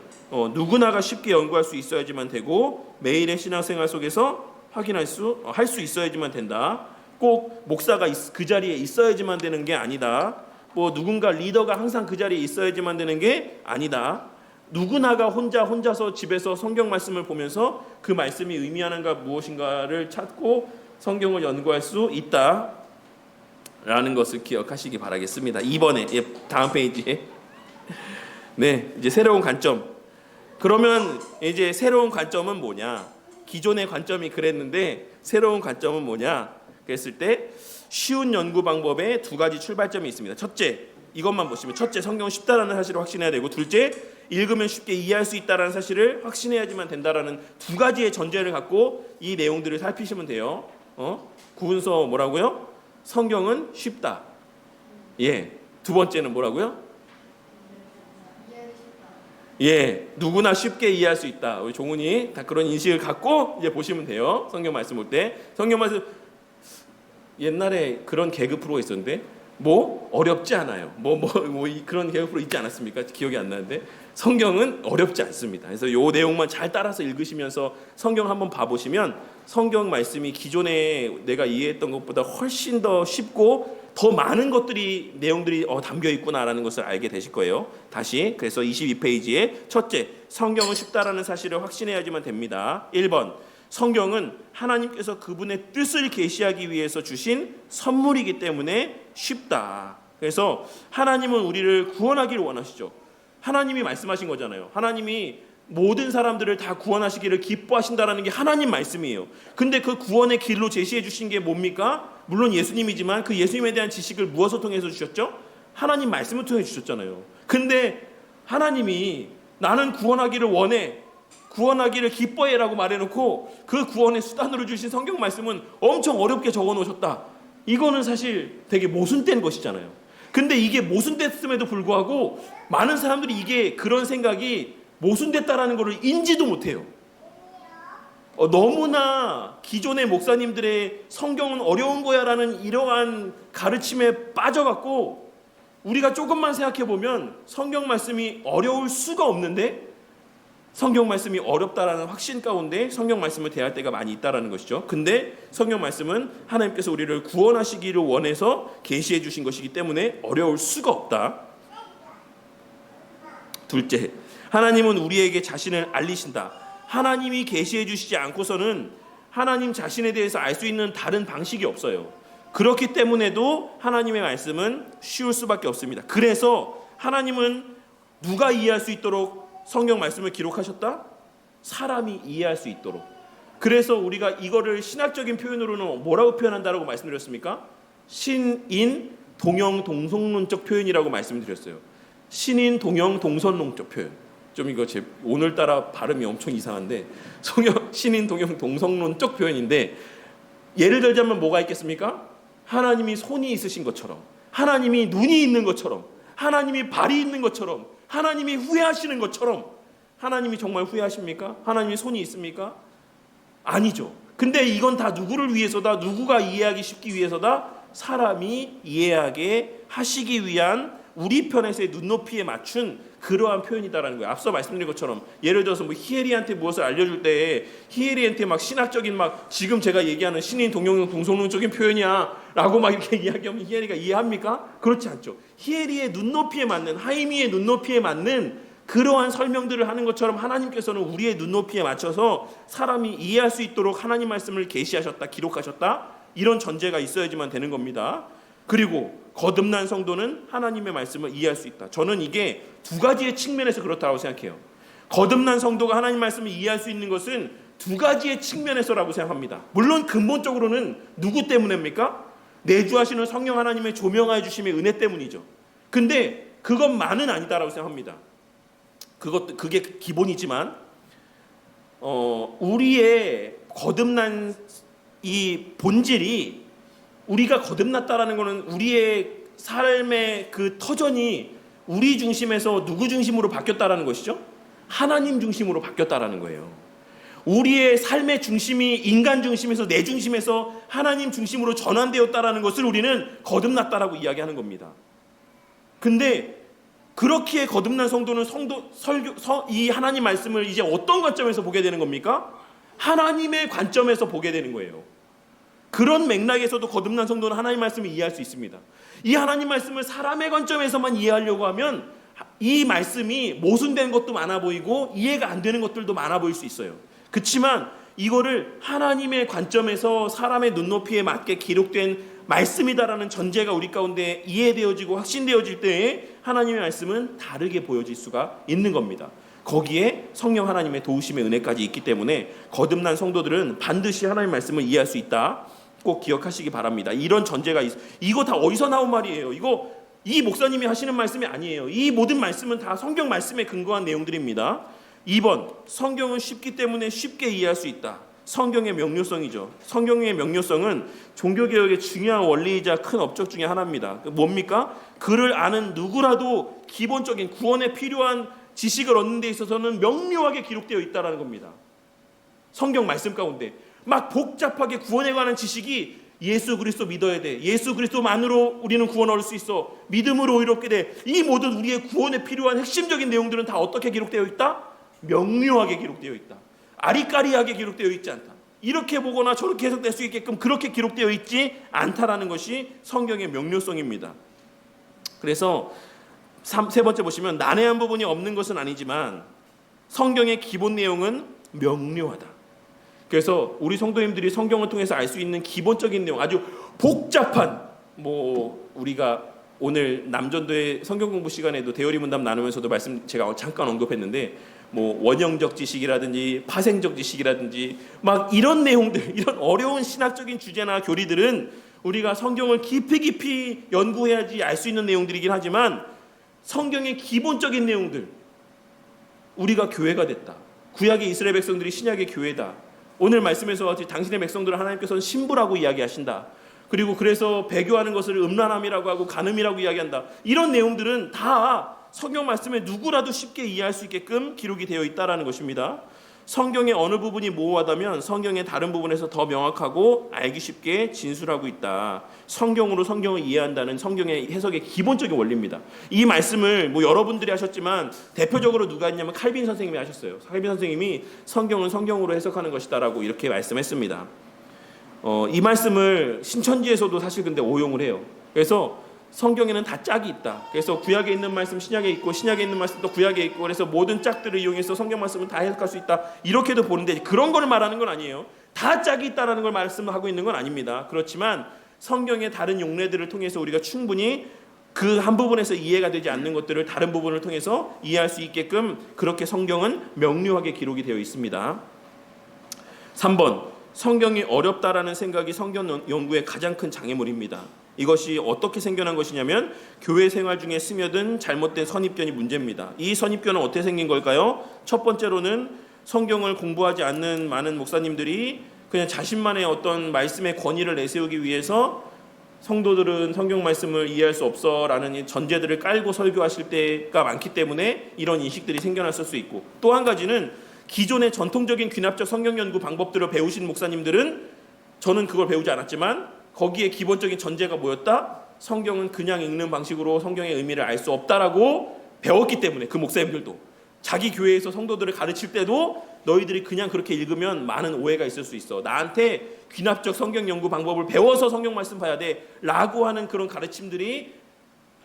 누구나가 쉽게 연구할 수 있어야지만 되고 매일의 신앙생활 속에서 할 수 있어야지만 된다. 꼭 목사가 그 자리에 있어야지만 되는 게 아니다. 뭐 누군가 리더가 항상 그 자리에 있어야지만 되는 게 아니다. 누구나가 혼자서 집에서 성경 말씀을 보면서 그 말씀이 의미하는가 무엇인가를 찾고 성경을 연구할 수 있다. 라는 것을 기억하시기 바라겠습니다. 2번에 다음 페이지에 네, 이제 새로운 관점. 그러면 이제 새로운 관점은 뭐냐? 기존의 관점이 그랬는데 새로운 관점은 뭐냐? 그랬을 때 쉬운 연구 방법에 2가지 출발점이 있습니다. 첫째, 이것만 보시면 첫째, 성경은 쉽다라는 사실을 확신해야 되고 둘째, 읽으면 쉽게 이해할 수 있다라는 사실을 확신해야지만 된다라는 2가지의 전제를 갖고 이 내용들을 살피시면 돼요. 구문서 뭐라고요? 성경은 쉽다. 예. 2번째는 뭐라고요? 예, 누구나 쉽게 이해할 수 있다. 우리 종훈이 다 그런 인식을 갖고 이제 보시면 돼요. 성경 말씀 볼 때. 성경 말씀 옛날에 그런 개그 프로가 있었는데 뭐 어렵지 않아요. 그런 개그 프로 있지 않았습니까? 기억이 안 나는데 성경은 어렵지 않습니다. 그래서 요 내용만 잘 따라서 읽으시면서 성경 한번 봐보시면 성경 말씀이 기존에 내가 이해했던 것보다 훨씬 더 쉽고 더 많은 내용들이 담겨 있구나라는 것을 알게 되실 거예요. 다시 그래서 22페이지에 첫째, 성경은 쉽다라는 사실을 확신해야지만 됩니다. 1번, 성경은 하나님께서 그분의 뜻을 계시하기 위해서 주신 선물이기 때문에 쉽다. 그래서 하나님은 우리를 구원하기를 원하시죠. 하나님이 말씀하신 거잖아요. 하나님이 모든 사람들을 다 구원하시기를 기뻐하신다라는 게 하나님 말씀이에요. 근데 그 구원의 길로 제시해 주신 게 뭡니까? 물론 예수님이지만 그 예수님에 대한 지식을 무엇을 통해서 주셨죠? 하나님 말씀을 통해 주셨잖아요. 근데 하나님이 나는 구원하기를 원해, 구원하기를 기뻐해라고 말해놓고 그 구원의 수단으로 주신 성경 말씀은 엄청 어렵게 적어놓으셨다. 이거는 사실 되게 모순된 것이잖아요. 근데 이게 모순됐음에도 불구하고 많은 사람들이 이게 그런 생각이 모순됐다라는 것을 인지도 못해요. 너무나 기존의 목사님들의 성경은 어려운 거야라는 이러한 가르침에 빠져갖고 우리가 조금만 생각해보면 성경 말씀이 어려울 수가 없는데 성경 말씀이 어렵다라는 확신 가운데 성경 말씀을 대할 때가 많이 있다라는 것이죠. 근데 성경 말씀은 하나님께서 우리를 구원하시기를 원해서 계시해 주신 것이기 때문에 어려울 수가 없다. 둘째, 하나님은 우리에게 자신을 알리신다. 하나님이 계시해 주시지 않고서는 하나님 자신에 대해서 알 수 있는 다른 방식이 없어요. 그렇기 때문에도 하나님의 말씀은 쉬울 수밖에 없습니다. 그래서 하나님은 누가 이해할 수 있도록 성경 말씀을 기록하셨다? 사람이 이해할 수 있도록. 그래서 우리가 이거를 신학적인 표현으로는 뭐라고 표현한다라고 말씀드렸습니까? 신인 동형 동성론적 표현이라고 말씀드렸어요. 신인 동형 동선론적 표현. 좀 이거 오늘따라 발음이 엄청 이상한데 신인 동형 동성론적 표현인데, 예를 들자면 뭐가 있겠습니까? 하나님이 손이 있으신 것처럼, 하나님이 눈이 있는 것처럼, 하나님이 발이 있는 것처럼, 하나님이 후회하시는 것처럼. 하나님이 정말 후회하십니까? 하나님이 손이 있습니까? 아니죠. 근데 이건 다 누구를 위해서다? 누구가 이해하기 쉽기 위해서다? 사람이 이해하게 하시기 위한 우리 편에서의 눈높이에 맞춘 그러한 표현이다라는 거예요. 앞서 말씀드린 것처럼 예를 들어서 뭐 히에리한테 무엇을 알려줄 때 히에리한테 막 신학적인 막 지금 제가 얘기하는 신인 동형 동성론적인 표현이야라고 막 이렇게 이야기하면 히에리가 이해합니까? 그렇지 않죠. 히에리의 눈높이에 맞는, 하이미의 눈높이에 맞는 그러한 설명들을 하는 것처럼 하나님께서는 우리의 눈높이에 맞춰서 사람이 이해할 수 있도록 하나님 말씀을 계시하셨다, 기록하셨다, 이런 전제가 있어야지만 되는 겁니다. 그리고 거듭난 성도는 하나님의 말씀을 이해할 수 있다. 저는 이게 두 가지의 측면에서 그렇다고 생각해요. 거듭난 성도가 하나님 말씀을 이해할 수 있는 것은 두 가지의 측면에서라고 생각합니다. 물론 근본적으로는 누구 때문입니까? 내주하시는 성령 하나님의 조명하여 주심의 은혜 때문이죠. 근데 그것만은 아니다라고 생각합니다. 그게 기본이지만 우리의 거듭난 이 본질이, 우리가 거듭났다라는 것은 우리의 삶의 그 터전이 우리 중심에서 누구 중심으로 바뀌었다라는 것이죠. 하나님 중심으로 바뀌었다라는 거예요. 우리의 삶의 중심이 인간 중심에서, 내 중심에서 하나님 중심으로 전환되었다라는 것을 우리는 거듭났다라고 이야기하는 겁니다. 근데 그렇기에 거듭난 성도는 이 하나님 말씀을 이제 어떤 관점에서 보게 되는 겁니까? 하나님의 관점에서 보게 되는 거예요. 그런 맥락에서도 거듭난 성도는 하나님 말씀을 이해할 수 있습니다. 이 하나님 말씀을 사람의 관점에서만 이해하려고 하면 이 말씀이 모순된 것도 많아 보이고 이해가 안 되는 것들도 많아 보일 수 있어요. 그렇지만 이거를 하나님의 관점에서 사람의 눈높이에 맞게 기록된 말씀이다라는 전제가 우리 가운데 이해되어지고 확신되어질 때에 하나님의 말씀은 다르게 보여질 수가 있는 겁니다. 거기에 성령 하나님의 도우심의 은혜까지 있기 때문에 거듭난 성도들은 반드시 하나님의 말씀을 이해할 수 있다. 꼭 기억하시기 바랍니다. 이런 전제가 이거 다 어디서 나온 말이에요? 이 목사님이 하시는 말씀이 아니에요. 이 모든 말씀은 다 성경 말씀에 근거한 내용들입니다. 2번, 성경은 쉽기 때문에 쉽게 이해할 수 있다. 성경의 명료성이죠. 성경의 명료성은 종교개혁의 중요한 원리이자 큰 업적 중에 하나입니다. 뭡니까? 그를 아는 누구라도 기본적인 구원에 필요한 지식을 얻는 데 있어서는 명료하게 기록되어 있다는 겁니다. 성경 말씀 가운데 막 복잡하게 구원에 관한 지식이 예수 그리스도 믿어야 돼, 예수 그리스도만으로 우리는 구원 얻을 수 있어, 믿음으로 의롭게 돼, 이 모든 우리의 구원에 필요한 핵심적인 내용들은 다 어떻게 기록되어 있다? 명료하게 기록되어 있다. 아리까리하게 기록되어 있지 않다. 이렇게 보거나 저렇게 해석될 수 있게끔 그렇게 기록되어 있지 않다라는 것이 성경의 명료성입니다. 그래서 세 번째 보시면 난해한 부분이 없는 것은 아니지만 성경의 기본 내용은 명료하다. 그래서 우리 성도님들이 성경을 통해서 알 수 있는 기본적인 내용, 아주 복잡한, 우리가 오늘 남전도의 성경 공부 시간에도 대열이 문답 나누면서도 말씀 제가 잠깐 언급했는데 원형적 지식이라든지 파생적 지식이라든지 막 이런 내용들, 이런 어려운 신학적인 주제나 교리들은 우리가 성경을 깊이 연구해야지 알 수 있는 내용들이긴 하지만 성경의 기본적인 내용들, 우리가 교회가 됐다, 구약의 이스라엘 백성들이 신약의 교회다, 오늘 말씀에서 당신의 백성들을 하나님께서는 신부라고 이야기하신다, 그리고 그래서 배교하는 것을 음란함이라고 하고 간음이라고 이야기한다, 이런 내용들은 다 성경 말씀에 누구라도 쉽게 이해할 수 있게끔 기록이 되어 있다는 것입니다. 성경의 어느 부분이 모호하다면 성경의 다른 부분에서 더 명확하고 알기 쉽게 진술하고 있다. 성경으로 성경을 이해한다는 성경의 해석의 기본적인 원리입니다. 이 말씀을 여러분들이 하셨지만 대표적으로 누가 했냐면 칼빈 선생님이 하셨어요. 칼빈 선생님이 성경은 성경으로 해석하는 것이다라고 이렇게 말씀했습니다. 이 말씀을 신천지에서도 사실 근데 오용을 해요. 그래서 성경에는 다 짝이 있다. 그래서 구약에 있는 말씀 신약에 있고 신약에 있는 말씀도 구약에 있고, 그래서 모든 짝들을 이용해서 성경 말씀을 다 해석할 수 있다. 이렇게도 보는데 그런 걸 말하는 건 아니에요. 다 짝이 있다라는 걸 말씀하고 있는 건 아닙니다. 그렇지만 성경의 다른 용례들을 통해서 우리가 충분히 그 한 부분에서 이해가 되지 않는 것들을 다른 부분을 통해서 이해할 수 있게끔 그렇게 성경은 명료하게 기록이 되어 있습니다. 3번, 성경이 어렵다라는 생각이 성경 연구의 가장 큰 장애물입니다. 이것이 어떻게 생겨난 것이냐면 교회 생활 중에 스며든 잘못된 선입견이 문제입니다. 이 선입견은 어떻게 생긴 걸까요? 첫 번째로는 성경을 공부하지 않는 많은 목사님들이 그냥 자신만의 어떤 말씀의 권위를 내세우기 위해서 성도들은 성경 말씀을 이해할 수 없어라는 전제들을 깔고 설교하실 때가 많기 때문에 이런 인식들이 생겨났을 수 있고, 또 한 가지는 기존의 전통적인 귀납적 성경 연구 방법들을 배우신 목사님들은 저는 그걸 배우지 않았지만 거기에 기본적인 전제가 뭐였다? 성경은 그냥 읽는 방식으로 성경의 의미를 알 수 없다라고 배웠기 때문에 그 목사님들도 자기 교회에서 성도들을 가르칠 때도 너희들이 그냥 그렇게 읽으면 많은 오해가 있을 수 있어. 나한테 귀납적 성경 연구 방법을 배워서 성경 말씀 봐야 돼 라고 하는 그런 가르침들이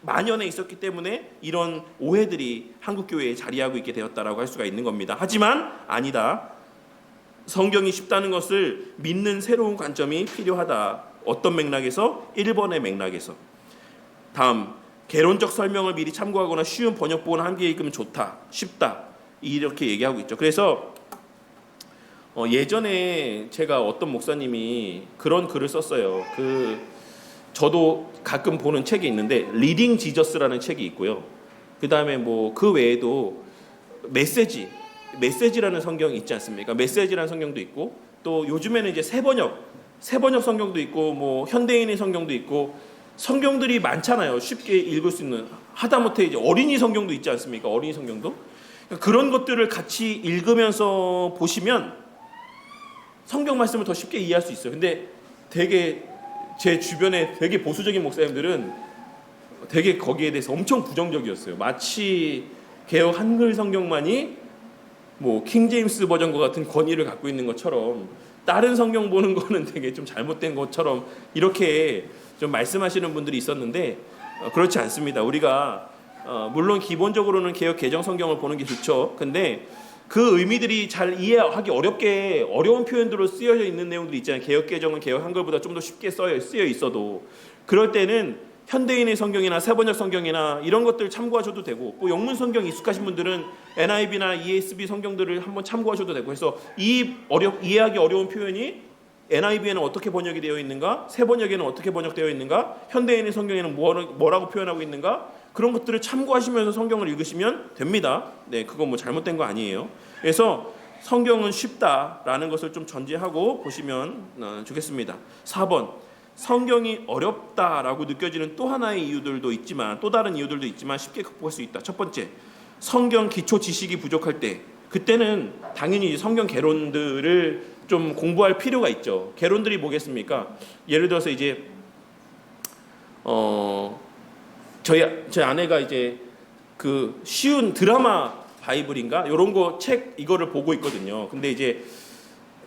만연해 있었기 때문에 이런 오해들이 한국교회에 자리하고 있게 되었다라고 할 수가 있는 겁니다. 하지만 아니다. 성경이 쉽다는 것을 믿는 새로운 관점이 필요하다. 어떤 맥락에서? 1번의 맥락에서. 다음, 개론적 설명을 미리 참고하거나 쉬운 번역본을 함께 읽으면 좋다, 쉽다, 이렇게 얘기하고 있죠. 그래서 예전에 제가 어떤 목사님이 그런 글을 썼어요. 저도 가끔 보는 책이 있는데 리딩 지저스라는 책이 있고요. 그 다음에 뭐 그 외에도 메시지라는 성경이 있지 않습니까? 메시지라는 성경도 있고, 또 요즘에는 이제 세번역 성경도 있고, 뭐 현대인의 성경도 있고, 성경들이 많잖아요. 쉽게 읽을 수 있는, 하다못해 이제 어린이 성경도 있지 않습니까? 어린이 성경도. 그런 것들을 같이 읽으면서 보시면 성경 말씀을 더 쉽게 이해할 수 있어요. 근데 되게 제 주변에 되게 보수적인 목사님들은 되게 거기에 대해서 엄청 부정적이었어요. 마치 개혁 한글 성경만이 뭐 킹제임스 버전과 같은 권위를 갖고 있는 것처럼 다른 성경 보는 거는 되게 좀 잘못된 것처럼 이렇게 좀 말씀하시는 분들이 있었는데 그렇지 않습니다. 우리가 물론 기본적으로는 개혁 개정 성경을 보는 게 좋죠. 근데 그 의미들이 잘 이해하기 어려운 표현들로 쓰여져 있는 내용들이 있잖아요. 개혁 개정은 개혁 한글보다 좀 더 쉽게 쓰여 있어도 그럴 때는 현대인의 성경이나 세번역 성경이나 이런 것들 참고하셔도 되고, 뭐 영문 성경 익숙하신 분들은 NIV나 ESV 성경들을 한번 참고하셔도 되고 해서 이해하기 어려운 표현이 NIV에는 어떻게 번역이 되어 있는가, 세번역에는 어떻게 번역되어 있는가, 현대인의 성경에는 뭐라고 표현하고 있는가, 그런 것들을 참고하시면서 성경을 읽으시면 됩니다. 네, 그건 뭐 잘못된 거 아니에요. 그래서 성경은 쉽다라는 것을 좀 전제하고 보시면 좋겠습니다. 4번, 성경이 어렵다라고 느껴지는 또 하나의 이유들도 있지만, 또 다른 이유들도 있지만 쉽게 극복할 수 있다. 첫 번째, 성경 기초 지식이 부족할 때, 그때는 당연히 성경 개론들을 좀 공부할 필요가 있죠. 개론들이 뭐겠습니까? 예를 들어서 이제 저희 아내가 이제 그 쉬운 드라마 바이블인가 이런 거 책 이거를 보고 있거든요. 근데 이제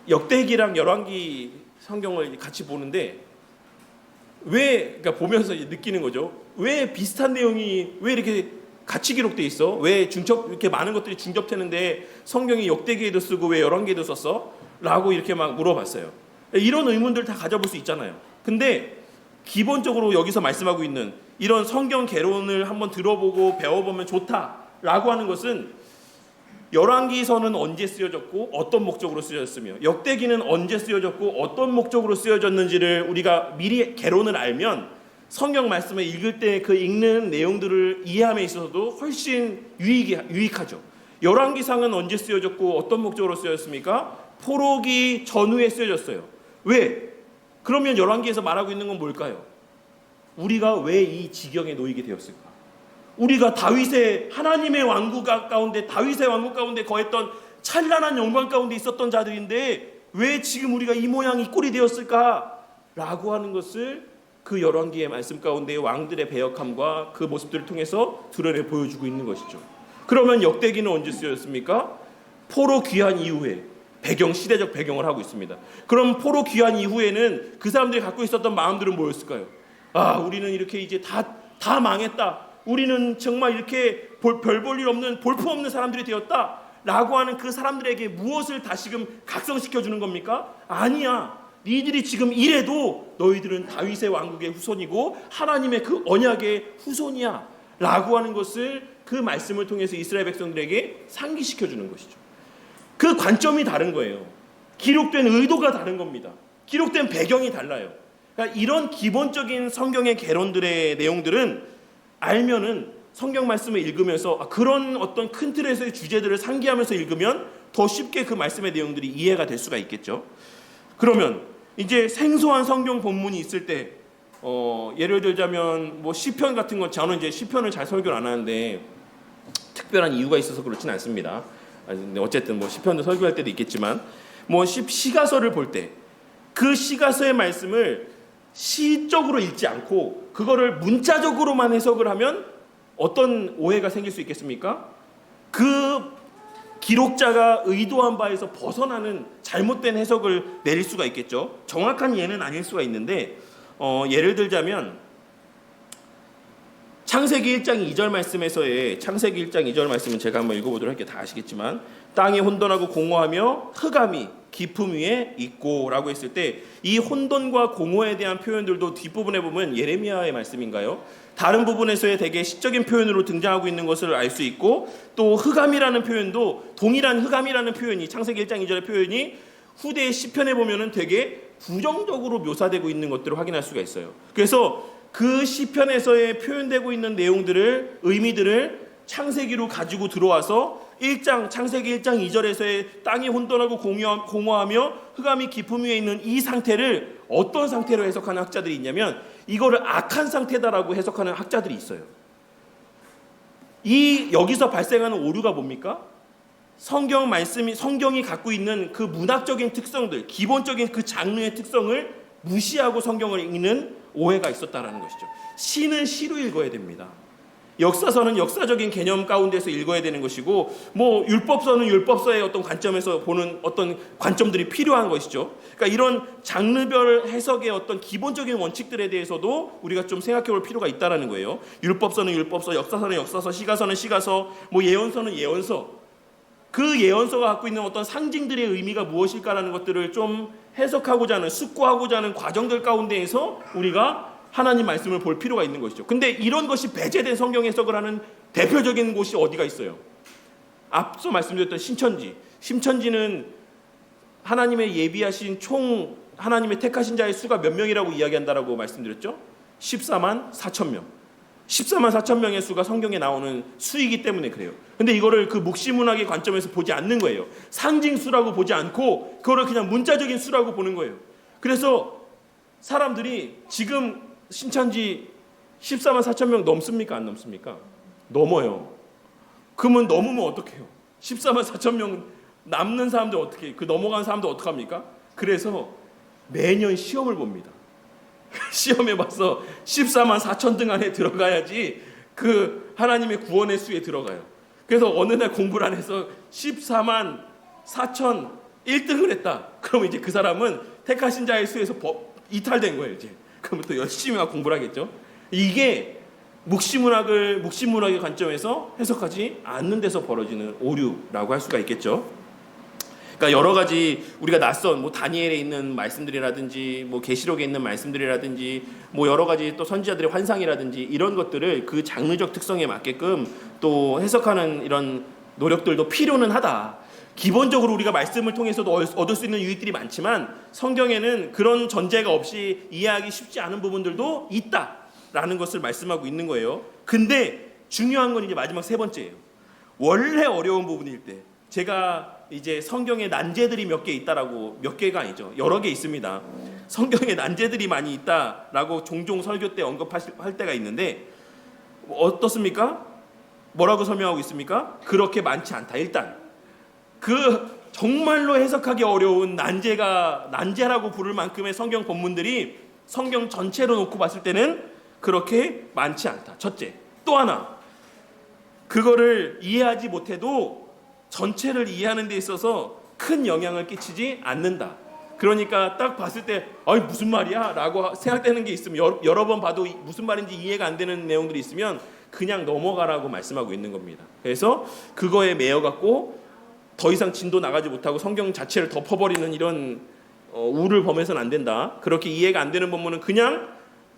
역대기랑 열왕기 성경을 같이 보는데 그러니까 보면서 느끼는 거죠. 왜 비슷한 내용이 왜 이렇게 같이 기록돼 있어? 왜 이렇게 많은 것들이 중접되는데 성경이 역대기에도 쓰고 왜 열왕기에도 썼어? 라고 이렇게 막 물어봤어요. 이런 의문들 다 가져볼 수 있잖아요. 근데 기본적으로 여기서 말씀하고 있는 이런 성경 개론을 한번 들어보고 배워보면 좋다라고 하는 것은 열왕기서는 언제 쓰여졌고 어떤 목적으로 쓰여졌으며, 역대기는 언제 쓰여졌고 어떤 목적으로 쓰여졌는지를 우리가 미리 개론을 알면 성경 말씀을 읽을 때 그 읽는 내용들을 이해함에 있어서도 훨씬 유익하죠. 열왕기상은 언제 쓰여졌고 어떤 목적으로 쓰여졌습니까? 포로기 전후에 쓰여졌어요. 왜? 그러면 열왕기에서 말하고 있는 건 뭘까요? 우리가 왜 이 지경에 놓이게 되었을까? 우리가 하나님의 왕국 가운데, 다윗의 왕국 가운데 거했던 찬란한 영광 가운데 있었던 자들인데 왜 지금 우리가 이 모양 이 꼴이 되었을까? 라고 하는 것을 그 열왕기의 말씀 가운데 왕들의 배역함과 그 모습들을 통해서 드러내 보여주고 있는 것이죠. 그러면 역대기는 언제 쓰여졌습니까? 포로 귀환 이후에 시대적 배경을 하고 있습니다. 그럼 포로 귀환 이후에는 그 사람들이 갖고 있었던 마음들은 뭐였을까요? 우리는 이렇게 이제 다 망했다. 우리는 정말 이렇게 별 볼 일 없는 볼품 없는 사람들이 되었다 라고 하는 그 사람들에게 무엇을 다시금 각성시켜 주는 겁니까? 아니야. 니들이 지금 이래도 너희들은 다윗의 왕국의 후손이고 하나님의 그 언약의 후손이야 라고 하는 것을 그 말씀을 통해서 이스라엘 백성들에게 상기시켜 주는 것이죠. 그 관점이 다른 거예요. 기록된 의도가 다른 겁니다. 기록된 배경이 달라요. 그러니까 이런 기본적인 성경의 개론들의 내용들은 알면은 성경 말씀을 읽으면서 그런 어떤 큰 틀에서의 주제들을 상기하면서 읽으면 더 쉽게 그 말씀의 내용들이 이해가 될 수가 있겠죠. 그러면 이제 생소한 성경 본문이 있을 때 예를 들자면 뭐 시편 같은 건, 저는 이제 시편을 잘 설교를 안 하는데 특별한 이유가 있어서 그렇진 않습니다. 근데 어쨌든 뭐 시편도 설교할 때도 있겠지만 뭐 시가서를 볼 때 그 시가서의 말씀을 시적으로 읽지 않고 그거를 문자적으로만 해석을 하면 어떤 오해가 생길 수 있겠습니까? 그 기록자가 의도한 바에서 벗어나는 잘못된 해석을 내릴 수가 있겠죠. 정확한 이해는 아닐 수가 있는데 예를 들자면 창세기 1장 2절 말씀에서의 창세기 1장 2절 말씀은 제가 한번 읽어보도록 할게요. 다 아시겠지만 땅이 혼돈하고 공허하며 흑암이 깊음 위에 있고 라고 했을 때 이 혼돈과 공허에 대한 표현들도 뒷부분에 보면 예레미야의 말씀인가요? 다른 부분에서의 되게 시적인 표현으로 등장하고 있는 것을 알 수 있고, 또 흑암이라는 표현도 동일한 흑암이라는 표현이 창세기 1장 2절의 표현이 후대의 시편에 보면은 되게 부정적으로 묘사되고 있는 것들을 확인할 수가 있어요. 그래서 그 시편에서의 표현되고 있는 내용들을, 의미들을 창세기로 가지고 들어와서 창세기 1장 2절에서의 땅이 혼돈하고 공허하며 흑암이 깊음 위에 있는 이 상태를 어떤 상태로 해석하는 학자들이 있냐면 이거를 악한 상태다라고 해석하는 학자들이 있어요. 여기서 발생하는 오류가 뭡니까? 성경이 갖고 있는 그 문학적인 특성들, 기본적인 그 장르의 특성을 무시하고 성경을 읽는 오해가 있었다라는 것이죠. 시는 시로 읽어야 됩니다. 역사서는 역사적인 개념 가운데서 읽어야 되는 것이고, 뭐 율법서는 율법서의 어떤 관점에서 보는 어떤 관점들이 필요한 것이죠. 그러니까 이런 장르별 해석의 어떤 기본적인 원칙들에 대해서도 우리가 좀 생각해 볼 필요가 있다라는 거예요. 율법서는 율법서, 역사서는 역사서, 시가서는 시가서, 뭐 예언서는 예언서. 그 예언서가 갖고 있는 어떤 상징들의 의미가 무엇일까라는 것들을 좀 해석하고자 하는, 숙고하고자 하는 과정들 가운데에서 우리가 하나님 말씀을 볼 필요가 있는 것이죠. 근데 이런 것이 배제된 성경 해석을 하는 대표적인 곳이 어디가 있어요? 앞서 말씀드렸던 신천지. 신천지는 하나님의 예비하신 하나님의 택하신 자의 수가 몇 명이라고 이야기한다라고 말씀드렸죠? 14만 4천 명. 14만 4천 명의 수가 성경에 나오는 수이기 때문에 그래요. 근데 이거를 그 묵시문학의 관점에서 보지 않는 거예요. 상징수라고 보지 않고 그거를 그냥 문자적인 수라고 보는 거예요. 그래서 사람들이 지금 신천지 14만 4천 명 넘습니까? 안 넘습니까? 넘어요. 그러면 넘으면 어떡해요? 14만 4천 명 남는 사람들 어떻게, 그 넘어간 사람들 어떡합니까? 그래서 매년 시험을 봅니다. 시험해 봐서 14만 4천 등 안에 들어가야지 그 하나님의 구원의 수에 들어가요. 그래서 어느 날 공부를 안 해서 14만 4천 1등을 했다. 그러면 이제 그 사람은 택하신 자의 수에서 이탈된 거예요. 이제 그러면 또 열심히 공부를 하겠죠. 이게 묵시문학의 관점에서 해석하지 않는 데서 벌어지는 오류라고 할 수가 있겠죠. 그러니까 여러 가지 우리가 낯선 뭐 다니엘에 있는 말씀들이라든지 뭐 계시록에 있는 말씀들이라든지 뭐 여러 가지 또 선지자들의 환상이라든지 이런 것들을 그 장르적 특성에 맞게끔 또 해석하는 이런 노력들도 필요는 하다. 기본적으로 우리가 말씀을 통해서도 얻을 수 있는 유익들이 많지만 성경에는 그런 전제가 없이 이해하기 쉽지 않은 부분들도 있다라는 것을 말씀하고 있는 거예요. 근데 중요한 건 이제 마지막 세 번째예요. 원래 어려운 부분일 때 제가 이제 성경에 난제들이 몇 개 있다라고, 몇 개가 아니죠, 여러 개 있습니다. 성경에 난제들이 많이 있다라고 종종 설교 때 언급할 때가 있는데 어떻습니까? 뭐라고 설명하고 있습니까? 그렇게 많지 않다. 일단 그 정말로 해석하기 어려운 난제라고 부를 만큼의 성경 본문들이 성경 전체로 놓고 봤을 때는 그렇게 많지 않다. 첫째. 또 하나, 그거를 이해하지 못해도 전체를 이해하는 데 있어서 큰 영향을 끼치지 않는다. 그러니까 딱 봤을 때 무슨 말이야? 라고 생각되는 게 있으면, 여러 번 봐도 무슨 말인지 이해가 안 되는 내용들이 있으면 그냥 넘어가라고 말씀하고 있는 겁니다. 그래서 그거에 매여갖고 더 이상 진도 나가지 못하고 성경 자체를 덮어버리는 이런 우를 범해서는 안 된다. 그렇게 이해가 안 되는 본문은 그냥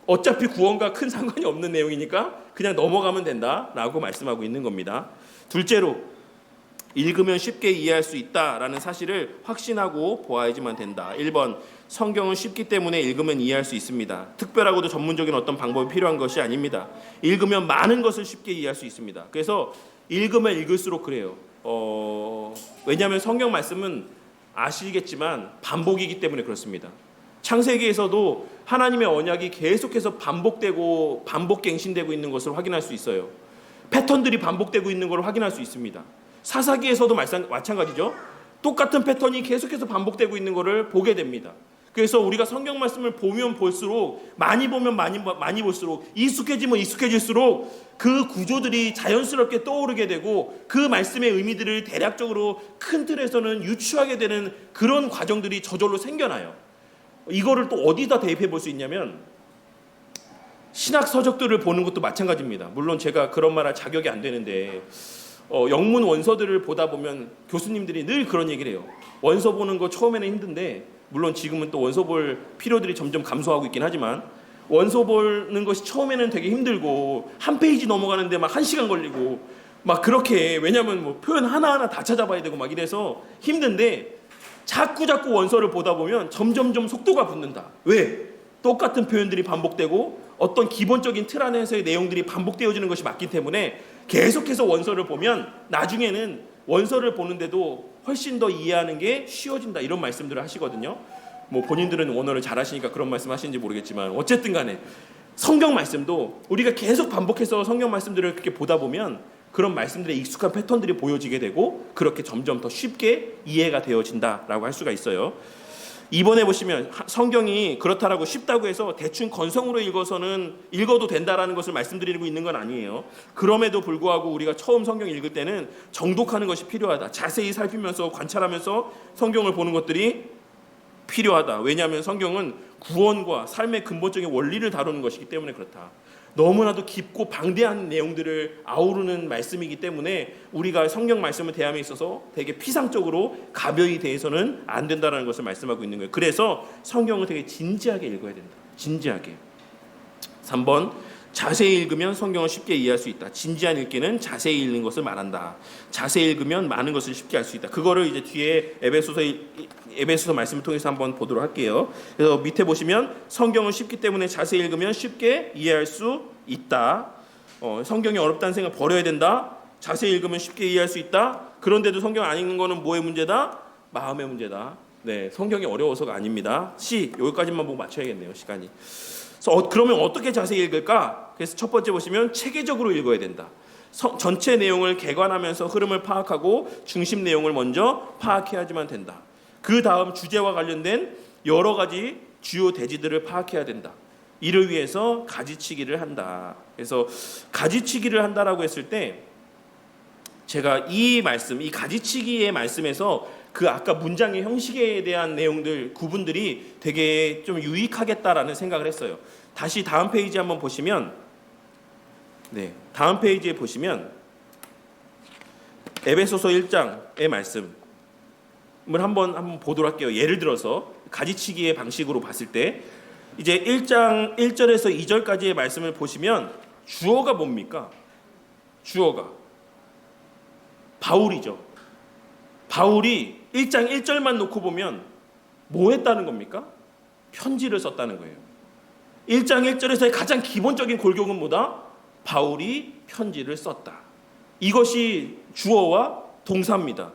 어차피 구원과 큰 상관이 없는 내용이니까 그냥 넘어가면 된다라고 말씀하고 있는 겁니다. 둘째로, 읽으면 쉽게 이해할 수 있다라는 사실을 확신하고 보아야지만 된다. 1번, 성경은 쉽기 때문에 읽으면 이해할 수 있습니다. 특별하고도 전문적인 어떤 방법이 필요한 것이 아닙니다. 읽으면 많은 것을 쉽게 이해할 수 있습니다. 그래서 읽으면 읽을수록 그래요. 왜냐하면 성경 말씀은 아시겠지만 반복이기 때문에 그렇습니다. 창세기에서도 하나님의 언약이 계속해서 반복되고 반복갱신되고 있는 것을 확인할 수 있어요. 패턴들이 반복되고 있는 걸 확인할 수 있습니다. 사사기에서도 마찬가지죠. 똑같은 패턴이 계속해서 반복되고 있는 것을 보게 됩니다. 그래서 우리가 성경 말씀을 보면 볼수록, 많이 보면 많이 볼수록, 익숙해지면 익숙해질수록 그 구조들이 자연스럽게 떠오르게 되고 그 말씀의 의미들을 대략적으로 큰 틀에서는 유추하게 되는 그런 과정들이 저절로 생겨나요. 이거를 또 어디다 대입해 볼 수 있냐면 신학 서적들을 보는 것도 마찬가지입니다. 물론 제가 그런 말 할 자격이 안 되는데 영문 원서들을 보다 보면 교수님들이 늘 그런 얘기를 해요. 원서 보는 거 처음에는 힘든데, 물론 지금은 또 원서 볼 필요들이 점점 감소하고 있긴 하지만, 원서 보는 것이 처음에는 되게 힘들고 한 페이지 넘어가는데 막 1시간 걸리고 막 그렇게, 왜냐면 뭐 표현 하나하나 다 찾아봐야 되고 막 이래서 힘든데, 자꾸 원서를 보다 보면 점점점 속도가 붙는다. 왜? 똑같은 표현들이 반복되고 어떤 기본적인 틀 안에서의 내용들이 반복되어지는 것이 맞기 때문에 계속해서 원서를 보면 나중에는 원서를 보는데도 훨씬 더 이해하는 게 쉬워진다, 이런 말씀들을 하시거든요. 뭐 본인들은 원어를 잘하시니까 그런 말씀 하시는지 모르겠지만, 어쨌든 간에 성경 말씀도 우리가 계속 반복해서 성경 말씀들을 그렇게 보다 보면 그런 말씀들의 익숙한 패턴들이 보여지게 되고 그렇게 점점 더 쉽게 이해가 되어진다라고 할 수가 있어요. 이번에 보시면 성경이 그렇다라고 쉽다고 해서 대충 건성으로 읽어도 된다라는 것을 말씀드리고 있는 건 아니에요. 그럼에도 불구하고 우리가 처음 성경 읽을 때는 정독하는 것이 필요하다. 자세히 살피면서 관찰하면서 성경을 보는 것들이 필요하다. 왜냐하면 성경은 구원과 삶의 근본적인 원리를 다루는 것이기 때문에 그렇다. 너무나도 깊고 방대한 내용들을 아우르는 말씀이기 때문에 우리가 성경 말씀을 대함에 있어서 되게 피상적으로 가벼이 대해서는 안 된다는 것을 말씀하고 있는 거예요. 그래서 성경을 되게 진지하게 읽어야 된다. 진지하게. 3번, 자세히 읽으면 성경을 쉽게 이해할 수 있다. 진지한 읽기는 자세히 읽는 것을 말한다. 자세히 읽으면 많은 것을 쉽게 알 수 있다. 그거를 이제 뒤에 에베소서 말씀을 통해서 한번 보도록 할게요. 그래서 밑에 보시면 성경은 쉽기 때문에 자세히 읽으면 쉽게 이해할 수 있다. 성경이 어렵다는 생각 버려야 된다. 자세히 읽으면 쉽게 이해할 수 있다. 그런데도 성경 안 읽는 거는 뭐의 문제다? 마음의 문제다. 네, 성경이 어려워서가 아닙니다. 여기까지만 보고 맞춰야겠네요, 시간이. 그러면 어떻게 자세히 읽을까? 그래서 첫 번째 보시면 체계적으로 읽어야 된다. 전체 내용을 개관하면서 흐름을 파악하고 중심 내용을 먼저 파악해야지만 된다. 그 다음 주제와 관련된 여러 가지 주요 대지들을 파악해야 된다. 이를 위해서 가지치기를 한다. 그래서 가지치기를 한다라고 했을 때 제가 이 가지치기의 말씀에서 그 아까 문장의 형식에 대한 내용들, 구분들이 되게 좀 유익하겠다라는 생각을 했어요. 다시 다음 페이지 한번 보시면, 다음 페이지에 보시면 에베소서 1장의 말씀을 한번 보도록 할게요. 예를 들어서 가지치기의 방식으로 봤을 때 이제 1장 1절에서 2절까지의 말씀을 보시면 주어가 뭡니까? 주어가 바울이죠. 바울이 1장 1절만 놓고 보면 뭐 했다는 겁니까? 편지를 썼다는 거예요. 1장 1절에서의 가장 기본적인 골격은 뭐다? 바울이 편지를 썼다. 이것이 주어와 동사입니다.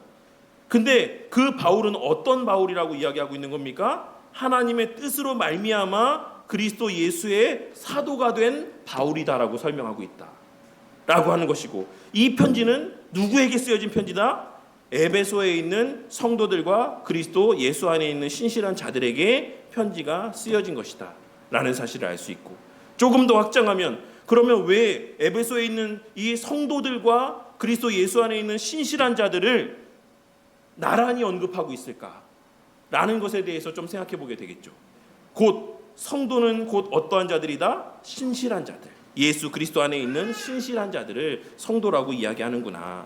근데 그 바울은 어떤 바울이라고 이야기하고 있는 겁니까? 하나님의 뜻으로 말미암아 그리스도 예수의 사도가 된 바울이다라고 설명하고 있다 라고 하는 것이고, 이 편지는 누구에게 쓰여진 편지다? 에베소에 있는 성도들과 그리스도 예수 안에 있는 신실한 자들에게 편지가 쓰여진 것이다 라는 사실을 알 수 있고, 조금 더 확장하면 그러면 왜 에베소에 있는 이 성도들과 그리스도 예수 안에 있는 신실한 자들을 나란히 언급하고 있을까 라는 것에 대해서 좀 생각해 보게 되겠죠. 곧 성도는 곧 어떠한 자들이다? 신실한 자들, 예수 그리스도 안에 있는 신실한 자들을 성도라고 이야기하는구나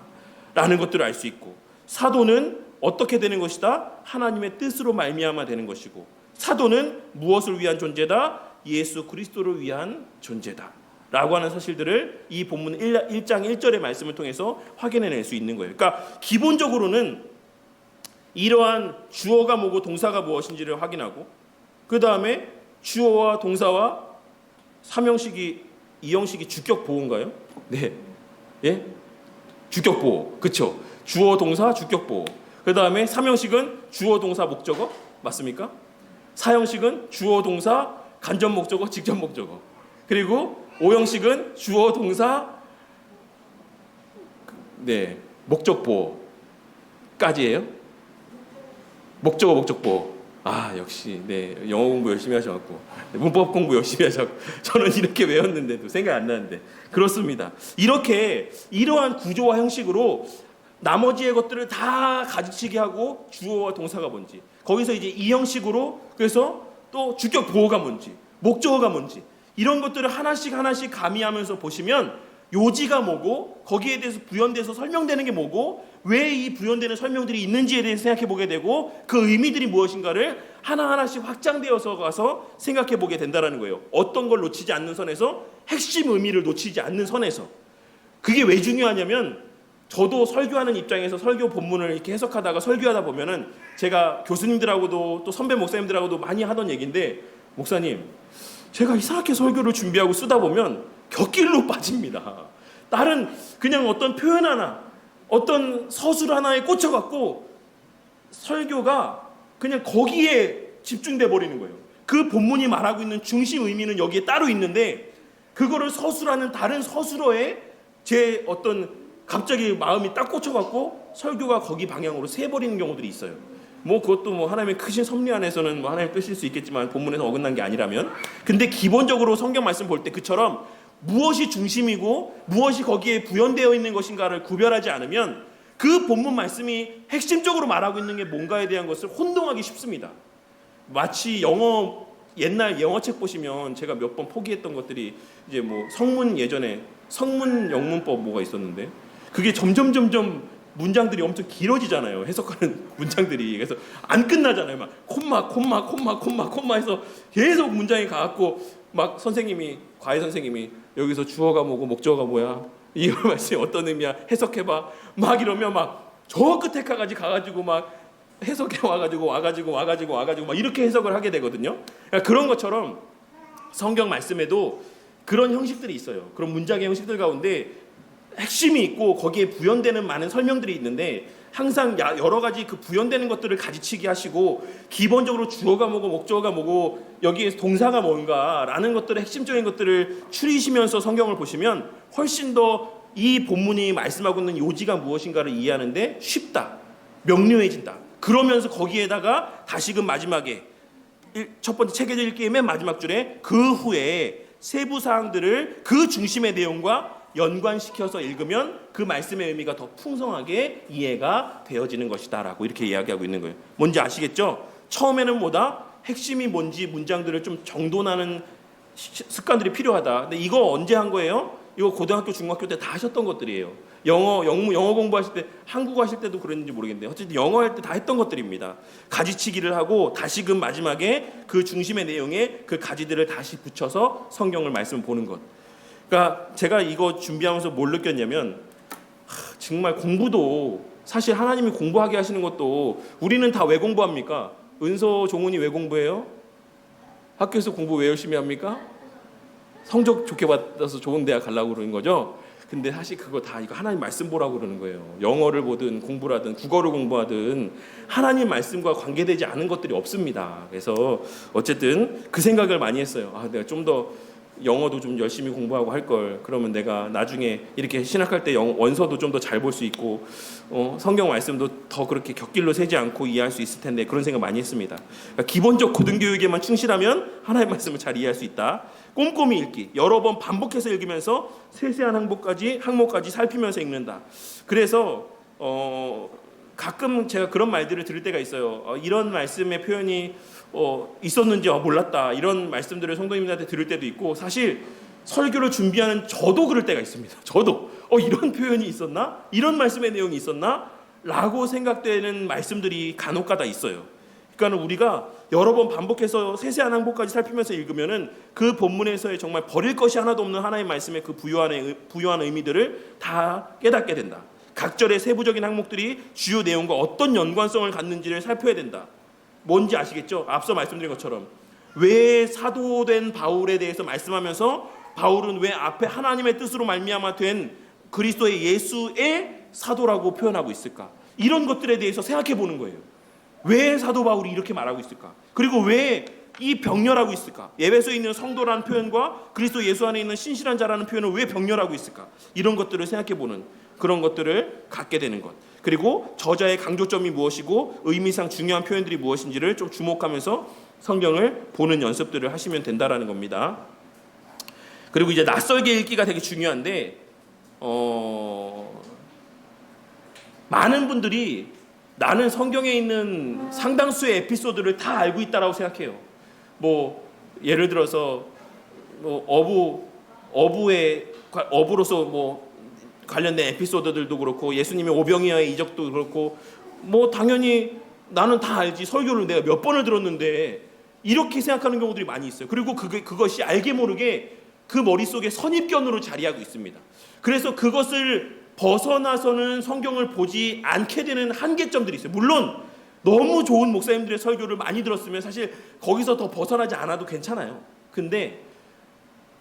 라는 것들을 알 수 있고, 사도는 어떻게 되는 것이다? 하나님의 뜻으로 말미암아 되는 것이고, 사도는 무엇을 위한 존재다? 예수 그리스도를 위한 존재다 라고 하는 사실들을 이 본문 1장 1절의 말씀을 통해서 확인해낼 수 있는 거예요. 그러니까 기본적으로는 이러한 주어가 뭐고 동사가 무엇인지를 확인하고, 그 다음에 주어와 동사와 삼형식이, 이형식이 주격 보호인가요? 네, 예, 주격 보호, 그렇죠. 주어 동사 주격 보호. 그 다음에 삼형식은 주어 동사 목적어 맞습니까? 사형식은 주어 동사 간접 목적어 직접 목적어. 그리고 오형식은 주어 동사 네 목적 보호까지예요. 목적어 목적 보호. 아 역시 네 영어 공부 열심히 하셔갖고 문법 공부 열심히 하셔갖고 저는 이렇게 외웠는데도 생각이 안 나는데 그렇습니다. 이렇게 이러한 구조와 형식으로 나머지의 것들을 다 가지치게 하고 주어와 동사가 뭔지, 거기서 이제 이 형식으로 그래서 또 주격 보호가 뭔지, 목적어가 뭔지 이런 것들을 하나씩 하나씩 가미하면서 보시면 요지가 뭐고 거기에 대해서 부연돼서 설명되는 게 뭐고 왜 이 부연되는 설명들이 있는지에 대해서 생각해 보게 되고 그 의미들이 무엇인가를 하나하나씩 확장되어서 가서 생각해 보게 된다는 거예요. 어떤 걸 놓치지 않는 선에서, 핵심 의미를 놓치지 않는 선에서. 그게 왜 중요하냐면 저도 설교하는 입장에서 설교 본문을 이렇게 해석하다가 설교하다 보면은 제가 교수님들하고도 또 선배 목사님들하고도 많이 하던 얘기인데, 목사님 제가 이상하게 설교를 준비하고 쓰다 보면 곁길로 빠집니다. 다른 그냥 어떤 표현 하나, 어떤 서술 하나에 꽂혀갖고 설교가 그냥 거기에 집중돼 버리는 거예요. 그 본문이 말하고 있는 중심 의미는 여기에 따로 있는데 그거를 서술하는 다른 서술어에 제 어떤 갑자기 마음이 딱 꽂혀갖고 설교가 거기 방향으로 새버리는 경우들이 있어요. 뭐 그것도 뭐 하나님의 크신 섭리 안에서는 뭐 하나님의 뜻일 수 있겠지만 본문에서 어긋난 게 아니라면, 근데 기본적으로 성경 말씀 볼 때 그처럼 무엇이 중심이고 무엇이 거기에 부연되어 있는 것인가를 구별하지 않으면 그 본문 말씀이 핵심적으로 말하고 있는 게 뭔가에 대한 것을 혼동하기 쉽습니다. 마치 옛날 영어책 보시면 제가 몇 번 포기했던 것들이 이제 뭐 성문, 예전에 성문 영문법 뭐가 있었는데 그게 점점 문장들이 엄청 길어지잖아요. 해석하는 문장들이. 그래서 안 끝나잖아요. 막 콤마 해서 계속 문장이 가갖고 막 선생님이, 과외 선생님이 여기서 주어가 뭐고 목적어가 뭐야? 이 말씀이 어떤 의미야? 해석해봐. 막 이러면 막 저 끝에 가가지고 막 해석해 와가지고 막 이렇게 해석을 하게 되거든요. 그러니까 그런 것처럼 성경 말씀에도 그런 형식들이 있어요. 그런 문장의 형식들 가운데 핵심이 있고 거기에 부연되는 많은 설명들이 있는데 항상 여러 가지 그 부연되는 것들을 가지치기 하시고 기본적으로 주어가 뭐고 목적어가 뭐고 여기에 동사가 뭔가라는 것들의 핵심적인 것들을 추리시면서 성경을 보시면 훨씬 더 이 본문이 말씀하고 있는 요지가 무엇인가를 이해하는데 쉽다, 명료해진다. 그러면서 거기에다가 다시금 마지막에 첫 번째 책에 읽기의 맨 마지막 줄에 그 후에 세부 사항들을 그 중심의 내용과 연관시켜서 읽으면 그 말씀의 의미가 더 풍성하게 이해가 되어지는 것이다 라고 이렇게 이야기하고 있는 거예요. 뭔지 아시겠죠? 처음에는 뭐다? 핵심이 뭔지 문장들을 좀 정돈하는 습관들이 필요하다. 근데 이거 언제 한 거예요? 이거 고등학교, 중학교 때 다 하셨던 것들이에요. 영어 공부하실 때, 한국어 하실 때도 그랬는지 모르겠는데 어쨌든 영어 할 때 다 했던 것들입니다. 가지치기를 하고 다시금 마지막에 그 중심의 내용에 그 가지들을 다시 붙여서 성경을 말씀 보는 것. 그러니까 제가 이거 준비하면서 뭘 느꼈냐면 정말 공부도 사실 하나님이 공부하게 하시는 것도 우리는 다 왜 공부합니까? 은서, 종훈이 왜 공부해요? 학교에서 공부 왜 열심히 합니까? 성적 좋게 받아서 좋은 대학 가려고 그러는 거죠. 근데 사실 그거 다 이거 하나님 말씀 보라고 그러는 거예요. 영어를 보든 공부를 하든 국어를 공부하든 하나님 말씀과 관계되지 않은 것들이 없습니다. 그래서 어쨌든 그 생각을 많이 했어요. 내가 좀 더 영어도 좀 열심히 공부하고 할 걸. 그러면 내가 나중에 이렇게 신학할 때 원서도 좀 더 잘 볼 수 있고 성경 말씀도 더 그렇게 곁길로 새지 않고 이해할 수 있을 텐데 그런 생각 많이 했습니다. 그러니까 기본적 고등교육에만 충실하면 하나님의 말씀을 잘 이해할 수 있다. 꼼꼼히 읽기, 여러 번 반복해서 읽으면서 세세한 항목까지 살피면서 읽는다. 그래서 가끔 제가 그런 말들을 들을 때가 있어요. 이런 말씀의 표현이 있었는지 몰랐다. 이런 말씀들을 성도님들한테 들을 때도 있고, 사실 설교를 준비하는 저도 그럴 때가 있습니다. 저도 이런 표현이 있었나? 이런 말씀의 내용이 있었나? 라고 생각되는 말씀들이 간혹가다 있어요. 그러니까 우리가 여러 번 반복해서 세세한 항목까지 살피면서 읽으면은 그 본문에서의 정말 버릴 것이 하나도 없는 하나님의 말씀의 그 부유한 의미들을 다 깨닫게 된다. 각 절의 세부적인 항목들이 주요 내용과 어떤 연관성을 갖는지를 살펴야 된다. 뭔지 아시겠죠? 앞서 말씀드린 것처럼 왜 사도된 바울에 대해서 말씀하면서 바울은 왜 앞에 하나님의 뜻으로 말미암아 된 그리스도의 예수의 사도라고 표현하고 있을까? 이런 것들에 대해서 생각해 보는 거예요. 왜 사도 바울이 이렇게 말하고 있을까? 그리고 왜 이 병렬하고 있을까? 에베소에 있는 성도라는 표현과 그리스도 예수 안에 있는 신실한 자라는 표현을 왜 병렬하고 있을까? 이런 것들을 생각해 보는 그런 것들을 갖게 되는 것. 그리고 저자의 강조점이 무엇이고 의미상 중요한 표현들이 무엇인지를 좀 주목하면서 성경을 보는 연습들을 하시면 된다라는 겁니다. 그리고 이제 낯설게 읽기가 되게 중요한데 많은 분들이 나는 성경에 있는 상당수의 에피소드를 다 알고 있다라고 생각해요. 뭐 예를 들어서 뭐 어부로서 뭐 관련된 에피소드들도 그렇고 예수님의 오병이어의 이적도 그렇고 뭐 당연히 나는 다 알지, 설교를 내가 몇 번을 들었는데, 이렇게 생각하는 경우들이 많이 있어요. 그리고 그것이 알게 모르게 그 머릿속에 선입견으로 자리하고 있습니다. 그래서 그것을 벗어나서는 성경을 보지 않게 되는 한계점들이 있어요. 물론 너무 좋은 목사님들의 설교를 많이 들었으면 사실 거기서 더 벗어나지 않아도 괜찮아요. 근데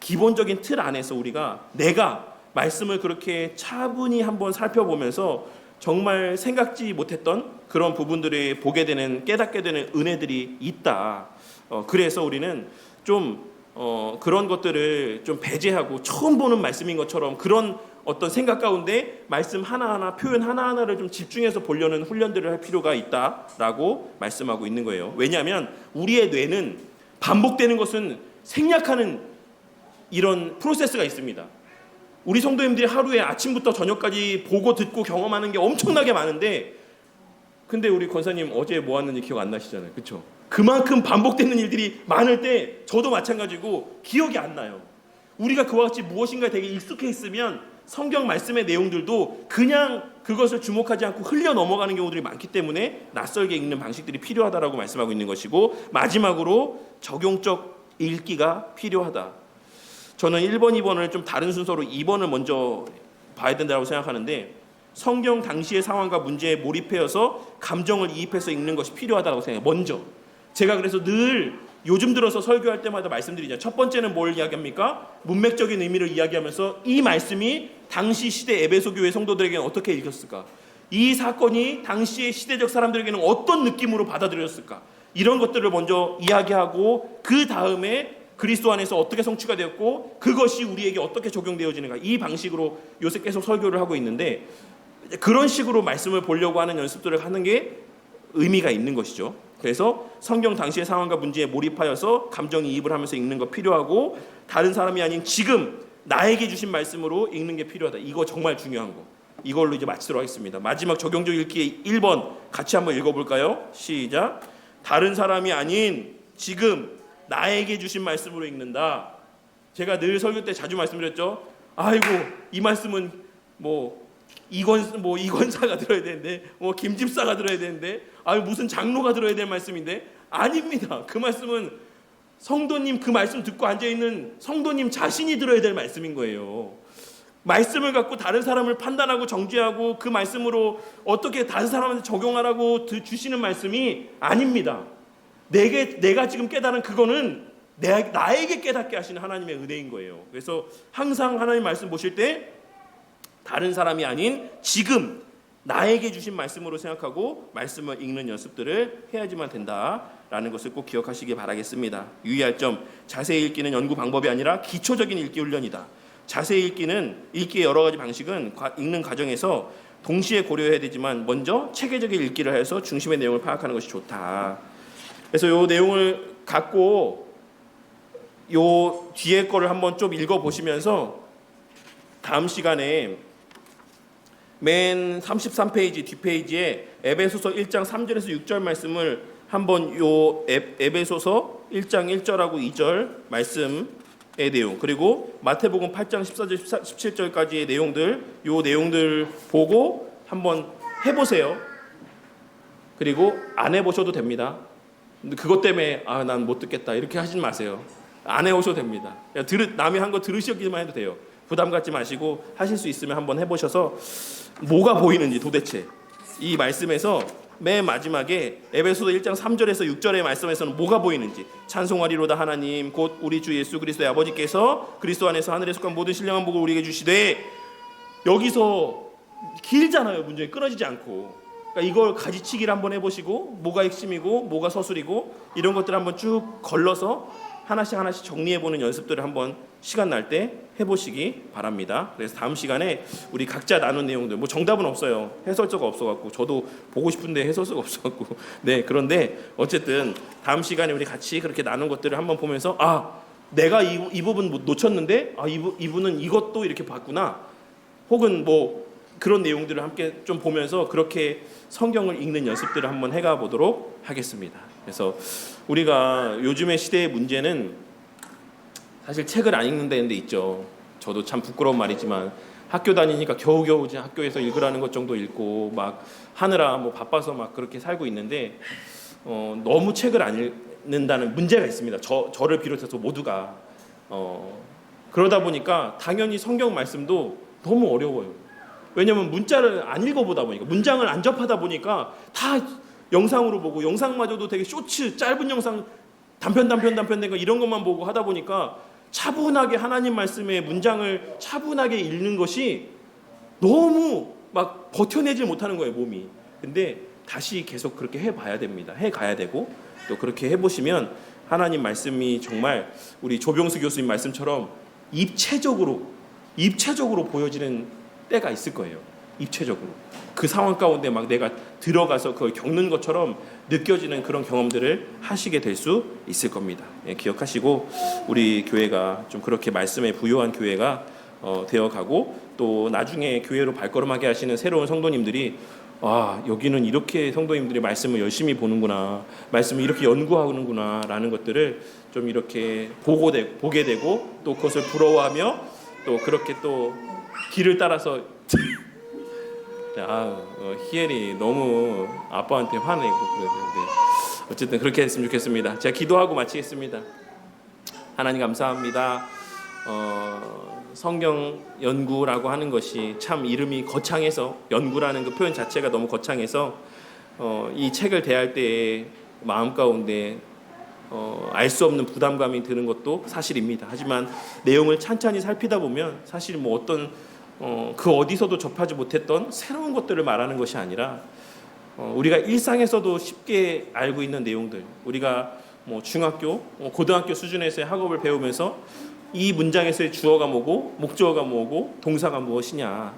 기본적인 틀 안에서 우리가 내가 말씀을 그렇게 차분히 한번 살펴보면서 정말 생각지 못했던 그런 부분들을 보게 되는, 깨닫게 되는 은혜들이 있다. 그래서 우리는 좀 그런 것들을 좀 배제하고 처음 보는 말씀인 것처럼 그런 어떤 생각 가운데 말씀 하나하나, 표현 하나하나를 좀 집중해서 보려는 훈련들을 할 필요가 있다라고 말씀하고 있는 거예요. 왜냐하면 우리의 뇌는 반복되는 것은 생략하는 이런 프로세스가 있습니다. 우리 성도님들이 하루에 아침부터 저녁까지 보고 듣고 경험하는 게 엄청나게 많은데, 근데 우리 권사님 어제 뭐 왔는지 기억 안 나시잖아요. 그렇죠? 그만큼 반복되는 일들이 많을 때 저도 마찬가지고 기억이 안 나요. 우리가 그와 같이 무엇인가에 되게 익숙해 있으면 성경 말씀의 내용들도 그냥 그것을 주목하지 않고 흘려 넘어가는 경우들이 많기 때문에 낯설게 읽는 방식들이 필요하다라고 말씀하고 있는 것이고, 마지막으로 적용적 읽기가 필요하다. 저는 1번, 2번을 좀 다른 순서로 2번을 먼저 봐야 된다고 생각하는데, 성경 당시의 상황과 문제에 몰입해서 감정을 이입해서 읽는 것이 필요하다고 생각해요. 먼저 제가 그래서 늘 요즘 들어서 설교할 때마다 말씀드리죠. 첫 번째는 뭘 이야기합니까? 문맥적인 의미를 이야기하면서 이 말씀이 당시 시대 에베소 교회 성도들에게는 어떻게 읽혔을까? 이 사건이 당시의 시대적 사람들에게는 어떤 느낌으로 받아들였을까? 이런 것들을 먼저 이야기하고 그 다음에 그리스도 안에서 어떻게 성취가 되었고 그것이 우리에게 어떻게 적용되어지는가, 이 방식으로 요새 계속 설교를 하고 있는데, 그런 식으로 말씀을 보려고 하는 연습들을 하는 게 의미가 있는 것이죠. 그래서 성경 당시의 상황과 문제에 몰입하여서 감정이입을 하면서 읽는 거 필요하고, 다른 사람이 아닌 지금 나에게 주신 말씀으로 읽는 게 필요하다. 이거 정말 중요한 거. 이걸로 이제 마치도록 하겠습니다. 마지막 적용적 읽기 1번 같이 한번 읽어볼까요? 시작. 다른 사람이 아닌 지금 나에게 주신 말씀으로 읽는다. 제가 늘 설교 때 자주 말씀드렸죠. 아이고, 이 말씀은 이권사가 들어야 되는데, 김집사가 들어야 되는데, 무슨 장로가 들어야 될 말씀인데, 아닙니다. 그 말씀은 성도님, 그 말씀 듣고 앉아있는 성도님 자신이 들어야 될 말씀인 거예요. 말씀을 갖고 다른 사람을 판단하고 정죄하고 그 말씀으로 어떻게 다른 사람한테 적용하라고 주시는 말씀이 아닙니다. 내가 지금 깨달은 그거는 나에게 깨닫게 하시는 하나님의 은혜인 거예요. 그래서 항상 하나님 말씀 보실 때 다른 사람이 아닌 지금 나에게 주신 말씀으로 생각하고 말씀을 읽는 연습들을 해야지만 된다라는 것을 꼭 기억하시기 바라겠습니다. 유의할 점, 자세히 읽기는 연구 방법이 아니라 기초적인 읽기 훈련이다. 자세히 읽기의 여러 가지 방식은 읽는 과정에서 동시에 고려해야 되지만 먼저 체계적인 읽기를 해서 중심의 내용을 파악하는 것이 좋다. 그래서 이 내용을 갖고 요 뒤에 거를 한번 좀 읽어보시면서 다음 시간에 맨 33페이지 뒷페이지에 에베소서 1장 3절에서 6절 말씀을 한번 요 에베소서 1장 1절하고 2절 말씀의 내용, 그리고 마태복음 8장 14절 17절까지의 내용들, 요 내용들 보고 한번 해보세요. 그리고 안 해보셔도 됩니다. 그것 때문에 난 못 듣겠다 이렇게 하지 마세요. 안 해오셔도 됩니다. 남이 한 거 들으시기만 해도 돼요. 부담 갖지 마시고 하실 수 있으면 한번 해보셔서 뭐가 보이는지 도대체 이 말씀에서 맨 마지막에 에베소서 1장 3절에서 6절의 말씀에서는 뭐가 보이는지 찬송하리로다 하나님 곧 우리 주 예수 그리스도의 아버지께서 그리스도 안에서 하늘에 속한 모든 신령한 복을 우리에게 주시되, 여기서 길잖아요. 문제가 끊어지지 않고. 그러니까 이걸 가지치기를 한번 해보시고 뭐가 핵심이고 뭐가 서술이고 이런 것들을 한번 쭉 걸러서 하나씩 정리해보는 연습들을 한번 시간 날 때 해보시기 바랍니다. 그래서 다음 시간에 우리 각자 나눈 내용들, 뭐 정답은 없어요. 해설서가 없어갖고 저도 보고 싶은데 해설서가 없어갖고 그런데 어쨌든 다음 시간에 우리 같이 그렇게 나눈 것들을 한번 보면서 내가 이 부분 놓쳤는데 이분은 이것도 이렇게 봤구나, 혹은 뭐 그런 내용들을 함께 좀 보면서 그렇게 성경을 읽는 연습들을 한번 해가 보도록 하겠습니다. 그래서 우리가 요즘의 시대의 문제는 사실 책을 안 읽는다는 데 있죠. 저도 참 부끄러운 말이지만 학교 다니니까 겨우겨우 학교에서 읽으라는 것 정도 읽고 막 하느라 뭐 바빠서 막 그렇게 살고 있는데 너무 책을 안 읽는다는 문제가 있습니다. 저를 비롯해서 모두가 그러다 보니까 당연히 성경 말씀도 너무 어려워요. 왜냐하면 문자를 안 읽어보다 보니까, 문장을 안 접하다 보니까 다 영상으로 보고, 영상마저도 되게 쇼츠 짧은 영상 단편 된 거 이런 것만 보고 하다 보니까 차분하게 하나님 말씀의 문장을 차분하게 읽는 것이 너무 막 버텨내지 못하는 거예요, 몸이. 근데 다시 계속 그렇게 해봐야 됩니다. 해가야 되고, 또 그렇게 해보시면 하나님 말씀이 정말 우리 조병수 교수님 말씀처럼 입체적으로 보여지는 때가 있을 거예요. 입체적으로 그 상황 가운데 막 내가 들어가서 그걸 겪는 것처럼 느껴지는 그런 경험들을 하시게 될 수 있을 겁니다. 기억하시고 우리 교회가 좀 그렇게 말씀에 부요한 교회가 되어가고, 또 나중에 교회로 발걸음하게 하시는 새로운 성도님들이 여기는 이렇게 성도님들이 말씀을 열심히 보는구나, 말씀을 이렇게 연구하는구나 라는 것들을 좀 이렇게 보게 되고, 또 그것을 부러워하며 또 그렇게 또 길을 따라서 희엘이 너무 아빠한테 화내고 그러는데 어쨌든 그렇게 했으면 좋겠습니다. 제가 기도하고 마치겠습니다. 하나님 감사합니다. 성경 연구라고 하는 것이 참 이름이 거창해서, 연구라는 그 표현 자체가 너무 거창해서 이 책을 대할 때의 마음 가운데 알 수 없는 부담감이 드는 것도 사실입니다. 하지만 내용을 찬찬히 살피다 보면 사실 뭐 어떤 그 어디서도 접하지 못했던 새로운 것들을 말하는 것이 아니라 우리가 일상에서도 쉽게 알고 있는 내용들, 우리가 뭐 중학교, 고등학교 수준에서의 학업을 배우면서 이 문장에서의 주어가 뭐고 목적어가 뭐고 동사가 무엇이냐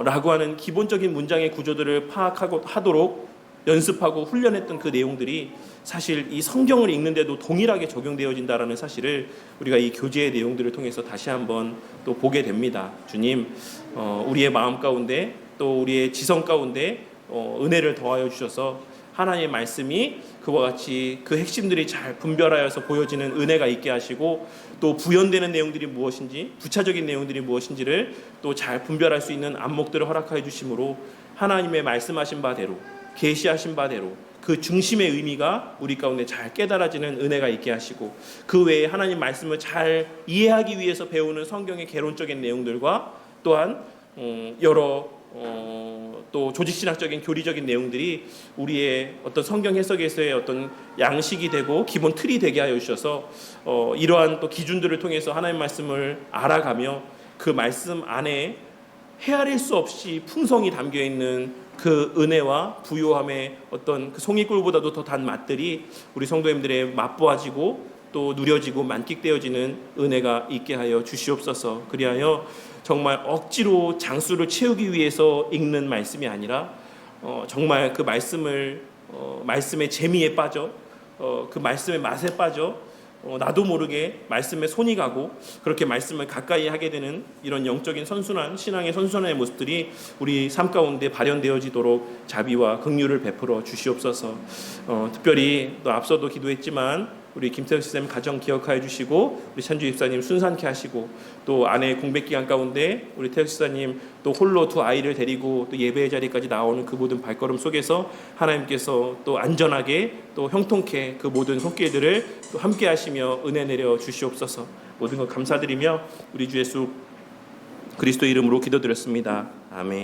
라고 하는 기본적인 문장의 구조들을 파악하도록 연습하고 훈련했던 그 내용들이 사실 이 성경을 읽는데도 동일하게 적용되어진다라는 사실을 우리가 이 교제의 내용들을 통해서 다시 한번 또 보게 됩니다. 주님, 우리의 마음 가운데 또 우리의 지성 가운데 은혜를 더하여 주셔서 하나님의 말씀이 그와 같이 그 핵심들이 잘 분별하여서 보여지는 은혜가 있게 하시고, 또 부연되는 내용들이 무엇인지, 부차적인 내용들이 무엇인지를 또 잘 분별할 수 있는 안목들을 허락하여 주심으로 하나님의 말씀하신 바대로, 계시하신 바대로 그 중심의 의미가 우리 가운데 잘 깨달아지는 은혜가 있게 하시고, 그 외에 하나님 말씀을 잘 이해하기 위해서 배우는 성경의 개론적인 내용들과 또한 여러 또 조직신학적인 교리적인 내용들이 우리의 어떤 성경 해석에서의 어떤 양식이 되고 기본 틀이 되게 하여 주셔서 이러한 또 기준들을 통해서 하나님 말씀을 알아가며 그 말씀 안에 헤아릴 수 없이 풍성이 담겨 있는 그 은혜와 부요함의 어떤 그 송이꿀보다도 더 단 맛들이 우리 성도님들의 맛보아지고 또 누려지고 만끽되어지는 은혜가 있게 하여 주시옵소서. 그리하여 정말 억지로 장수를 채우기 위해서 읽는 말씀이 아니라 정말 그 말씀의 재미에 빠져 그 말씀의 맛에 빠져 나도 모르게 말씀에 손이 가고 그렇게 말씀을 가까이 하게 되는 이런 영적인 선순환, 신앙의 선순환의 모습들이 우리 삶 가운데 발현되어지도록 자비와 긍휼을 베풀어 주시옵소서. 특별히 또 앞서도 기도했지만 우리 김태형 집사님 가정 기억하여 주시고 우리 찬주 집사님 순산케 하시고 또 아내 공백 기간 가운데 우리 태형 집사님 또 홀로 두 아이를 데리고 또 예배의 자리까지 나오는 그 모든 발걸음 속에서 하나님께서 또 안전하게 또 형통케 그 모든 손길들을 또 함께 하시며 은혜 내려 주시옵소서. 모든 것 감사드리며 우리 주 예수 그리스도 이름으로 기도드렸습니다. 아멘.